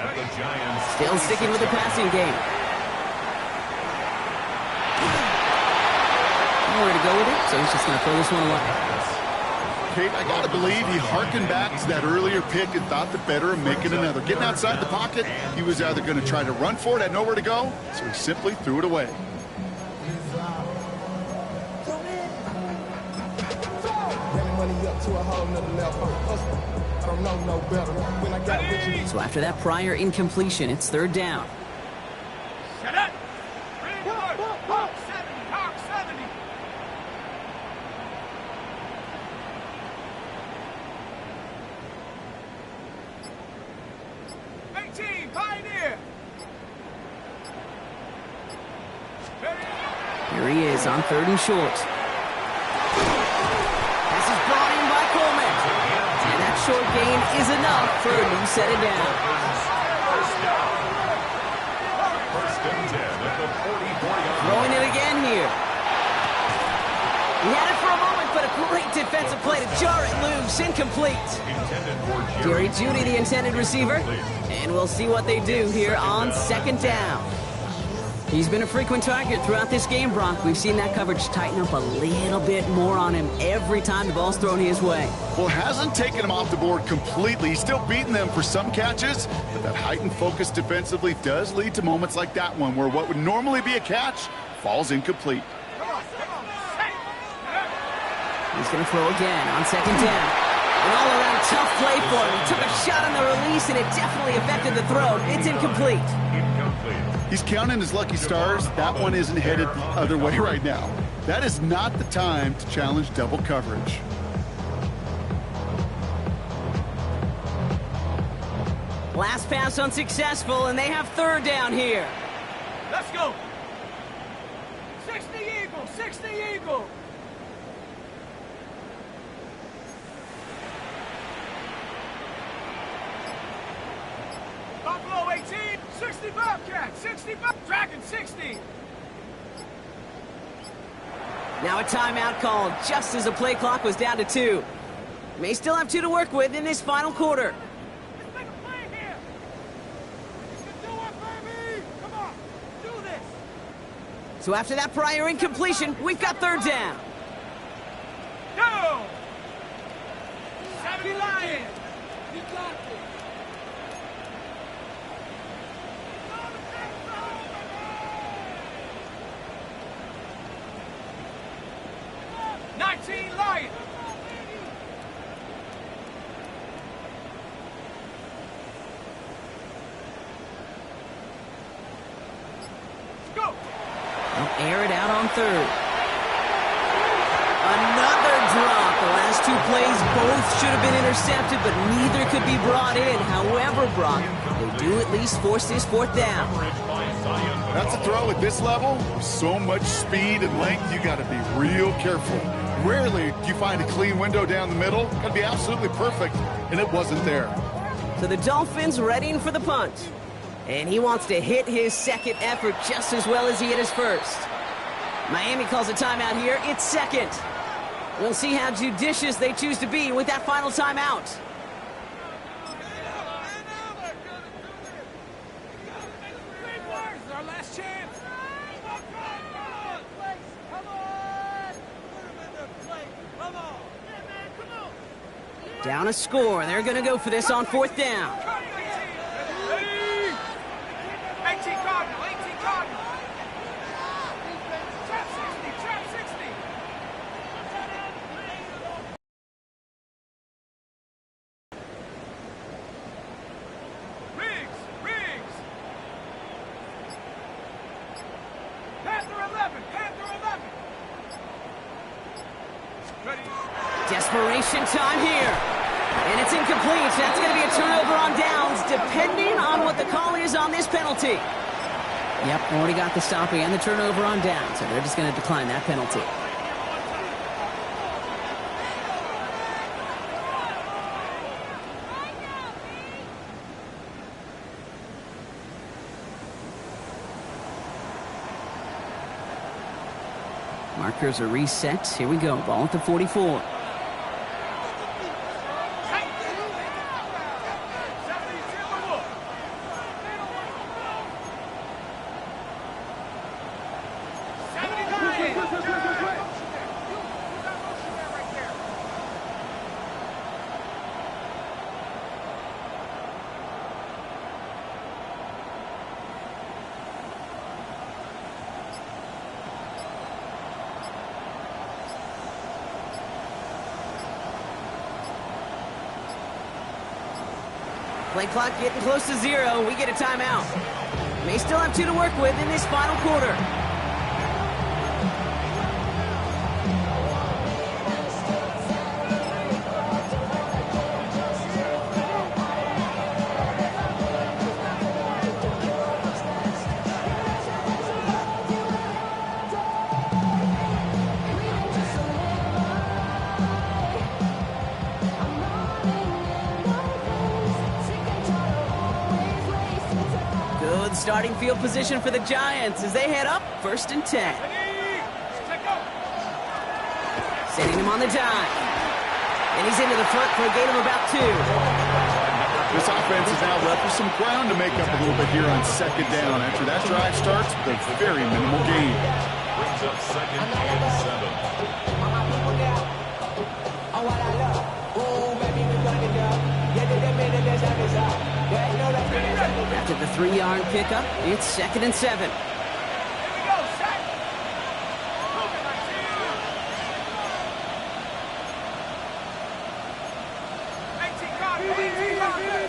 at the Giants. Still sticking with the passing game. Nowhere to go with it, so he's just going to throw this one away. Kate, I got to believe he harkened back to that earlier pick and thought the better of making another. Getting outside the pocket, he was either going to try to run for it, had nowhere to go, so he simply threw it away. So after that prior incompletion, it's 3rd down. Set up. Hawk 70, Hawk 70. Pioneer. Here he is on 3rd and short. This is brought in by Coleman. And that short gain is enough for a new set it down. 1st and 10 at the 44-yard line. Throwing it again here. He had it for a moment, but a great defensive play to jar it loose. Incomplete. Intended for Jerry Jeudy, the intended receiver. And we'll see what they do here on 2nd down. He's been a frequent target throughout this game, Brock. We've seen that coverage tighten up a little bit more on him every time the ball's thrown his way. Well, hasn't taken him off the board completely. He's still beating them for some catches, but that heightened focus defensively does lead to moments like that one where what would normally be a catch falls incomplete. He's going to throw again on 2nd down. An all-around tough play for him. He took a shot on the release, and it definitely affected the throw. It's incomplete. He's counting his lucky stars. That one isn't headed the other way right now. That is not the time to challenge double coverage. Last pass unsuccessful, and they have 3rd down here. Let's go. 60 Eagles, 60 Eagles. 18, 60 Bobcat, 60 Dragon 60. Now a timeout called just as the play clock was down to 2. May still have 2 to work with in this final quarter. Let's make a play here. You can do it, baby. Come on, do this. So after that prior incompletion, we've got third down. Go. 70 Lions. You got it. 19 Lions. Go. They'll air it out on third. Another drop. The last 2 plays both should have been intercepted, but neither could be brought in. However, Brock, they do at least force this fourth down. That's a throw at this level. With so much speed and length, you got to be real careful. Rarely do you find a clean window down the middle. Got to be absolutely perfect, and it wasn't there. So the Dolphins readying for the punt. And he wants to hit his second effort just as well as he hit his first. Miami calls a timeout here. It's second. We'll see how judicious they choose to be with that final timeout. Our last chance. Down a score. They're going to go for this on fourth down. 18 Cardinal, 18 Cardinal. Trap 60, trap 60. Riggs. Panther 11, Panther 11. Ready. Desperation time here. And it's incomplete. That's going to be a turnover on downs, depending on what the call is on this penalty. Yep, already got the stopping and the turnover on downs, so they're just going to decline that penalty. Markers are reset. Here we go. Ball at the 44. Play clock getting close to 0. We get a timeout. May still have 2 to work with in this final quarter. Starting field position for the Giants as they head up 1st and 10. Setting him on the dime. And he's into the front for a gain of about 2. This offense is now left with some ground to make up a little bit here on 2nd down after that drive starts with a very minimal gain. Brings up 2nd and 7. After the 3-yard pickup, it's 2nd and 7. Here we go, set. Move it, 18 Cardinal, 18 Cardinal.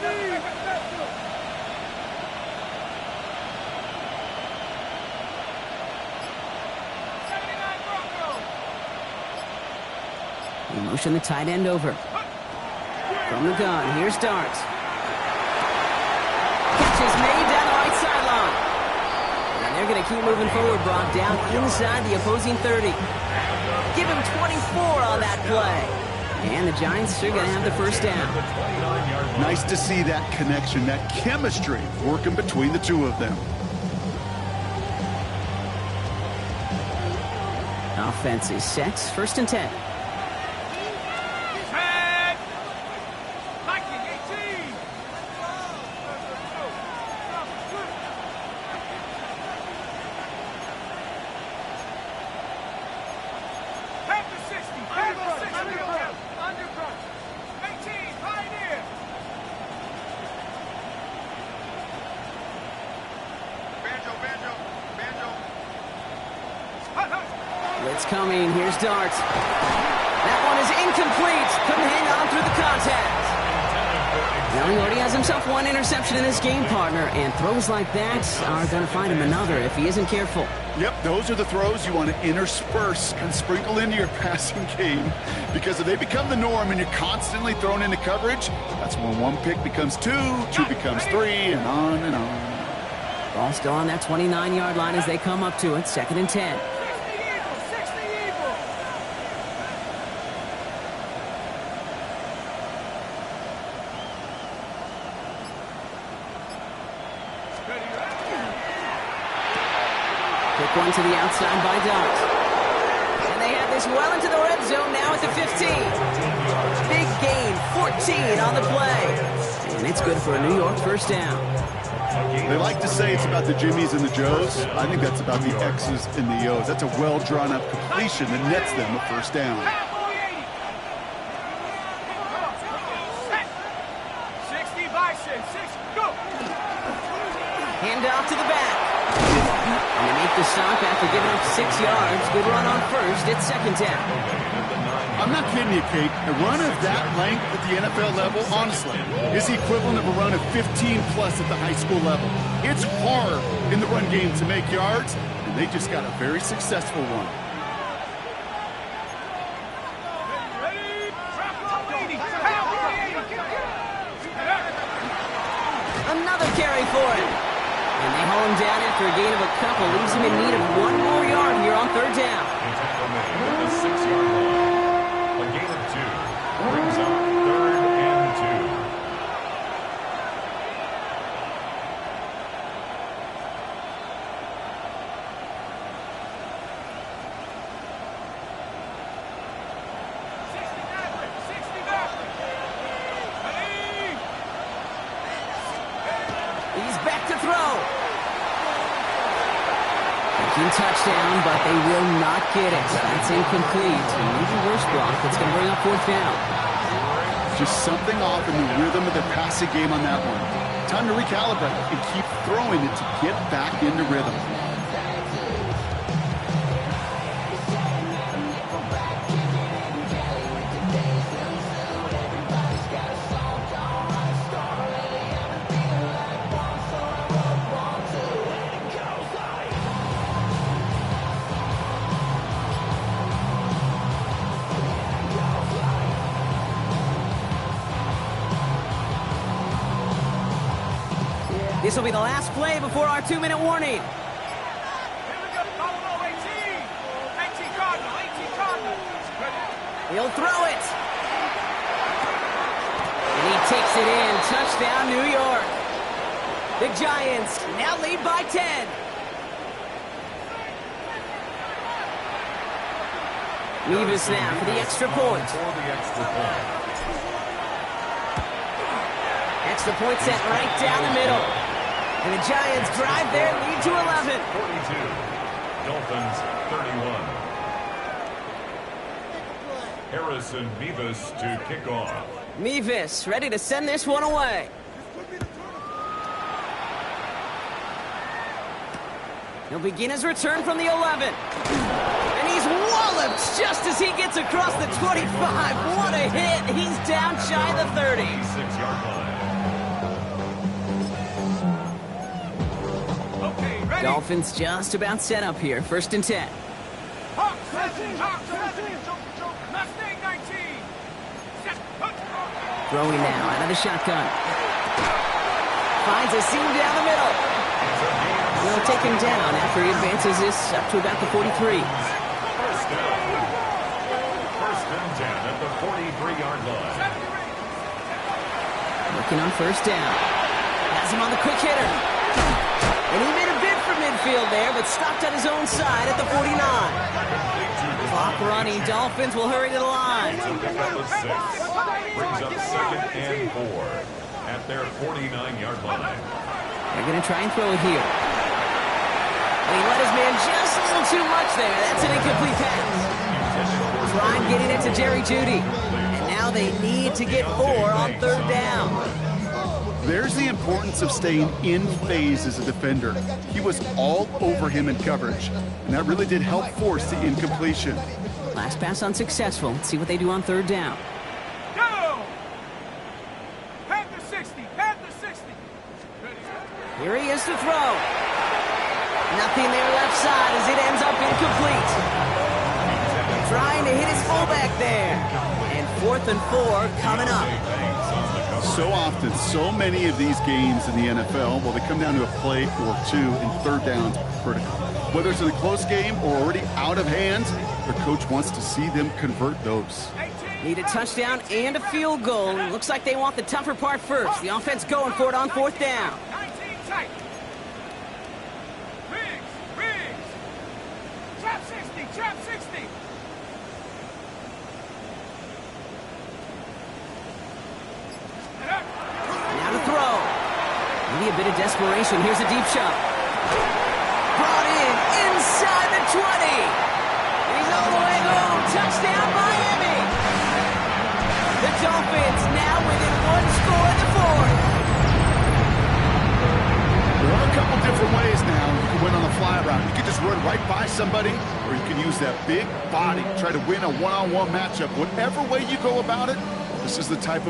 79 Broncos. He motioned the tight end over. From the gun, here's Darts. Catch is made down the right sideline. And they're going to keep moving forward, Brock, down inside the opposing 30. Give him 24 on that play. And the Giants are going to have the first down. The 29-yard line. Nice to see that connection, that chemistry working between the two of them. Offense is set. First and 10. Head. Viking 18. Head to 60. Head to 60. Undercross. 18. Pioneer. Blitz coming. Here's Dart. That one is incomplete. Couldn't hang on through the contact. Now he already has himself one interception in this game, partner, and throws like that are going to find him another if he isn't careful. Yep, those are the throws you want to intersperse and sprinkle into your passing game, because if they become the norm and you're constantly thrown into coverage, that's when one pick becomes two becomes three, and on and on. Ball still on that 29-yard line as they come up to it. Second and 10. 60 Eagles. Quick one to the outside by Dart. And they have this well into the red zone now at the 15. Big gain, 14 on the play. And it's good for a New York first down. They like to say it's about the Jimmies and the Joes. I think that's about the X's and the O's. That's a well-drawn-up completion that nets them a first down. Cowboy 80. 60 Bison. 6. Go. Hand off to the back. And they make the stop after giving up 6 yards. Good run on first. It's second down. I'm not kidding you, Kate. A run of that length at the NFL level, honestly, is the equivalent of a run of 15-plus at the high school level. It's hard in the run game to make yards, and they just got a very successful one. Ready. Drop 80. Cowboy 80. Another carry for him. And they haul him down after a gain of a couple. Leaves him in need of one more yard here on third down. At the 6-yard line. A gain of 2 brings up 3rd and 2. He's back to throw. Thinking touchdown, but they will not get it. That's incomplete. An even worse block. It's going to bring up fourth down. Just something off in the rhythm of the passing game on that one. Time to recalibrate and keep throwing it to get back into rhythm. This will be the last play before our 2-minute warning. Here we go. Buffalo 18. 18 Cardinal. 18 Cardinal. He'll throw it. And he takes it in. Touchdown, New York. The Giants now lead by 10. Nevis now for the extra point. For the extra point. Extra point set right down the middle. And the Giants drive their lead to 11. 42. Dolphins 31. Harrison Mevis to kick off. Mevis ready to send this one away. He'll begin his return from the 11. And he's walloped just as he gets across the 25. What a hit. He's down shy of the 30. 6-yard line. Okay, ready. Dolphins just about set up here. First and 10. Hawk 7. Hawk 7. Mustang 19. Set. Throwing now out of the shotgun. Finds a seam down the middle. They'll take him down after he advances this up to about the 43. First down. First and 10 at the 43-yard line. Working on first down. Has him on the quick hitter. And he made a bid for midfield there, but stopped on his own side at the 49. Clock running. Dolphins will hurry to the line. Brings up 2nd and 4 at their 49-yard line. They're going to try and throw it here. And he let his man just a little too much there. That's an incomplete pass. Prime getting it to Jerry Jeudy. And now they need to get 4 on third down. There's the importance of staying in phase as a defender. He was all over him in coverage, and that really did help force the incompletion. Last pass unsuccessful. Let's see what they do on third down. Go! Panther 60, Panther 60. Here he is to throw. Nothing there left side as it ends up incomplete. Trying to hit his fullback there. And 4th and 4 coming up. So often, so many of these games in the NFL, well, they come down to a play or two, and third downs critical. Whether it's in a close game or already out of hand, their coach wants to see them convert those. Need a touchdown and a field goal. Looks like they want the tougher part first. The offense going for it on 4th down. 19 tight. Riggs. Trap 60, trap 60. Now to throw. Maybe a bit of desperation. Here's a deep shot. Brought in inside the 20. He's all the way home. Touchdown, Miami. The Dolphins now within 1 score in the 4th. There are a couple different ways now you can win on the fly route. You can just run right by somebody, or you can use that big body, try to win a one-on-one matchup. Whatever way you go about it, this is the type of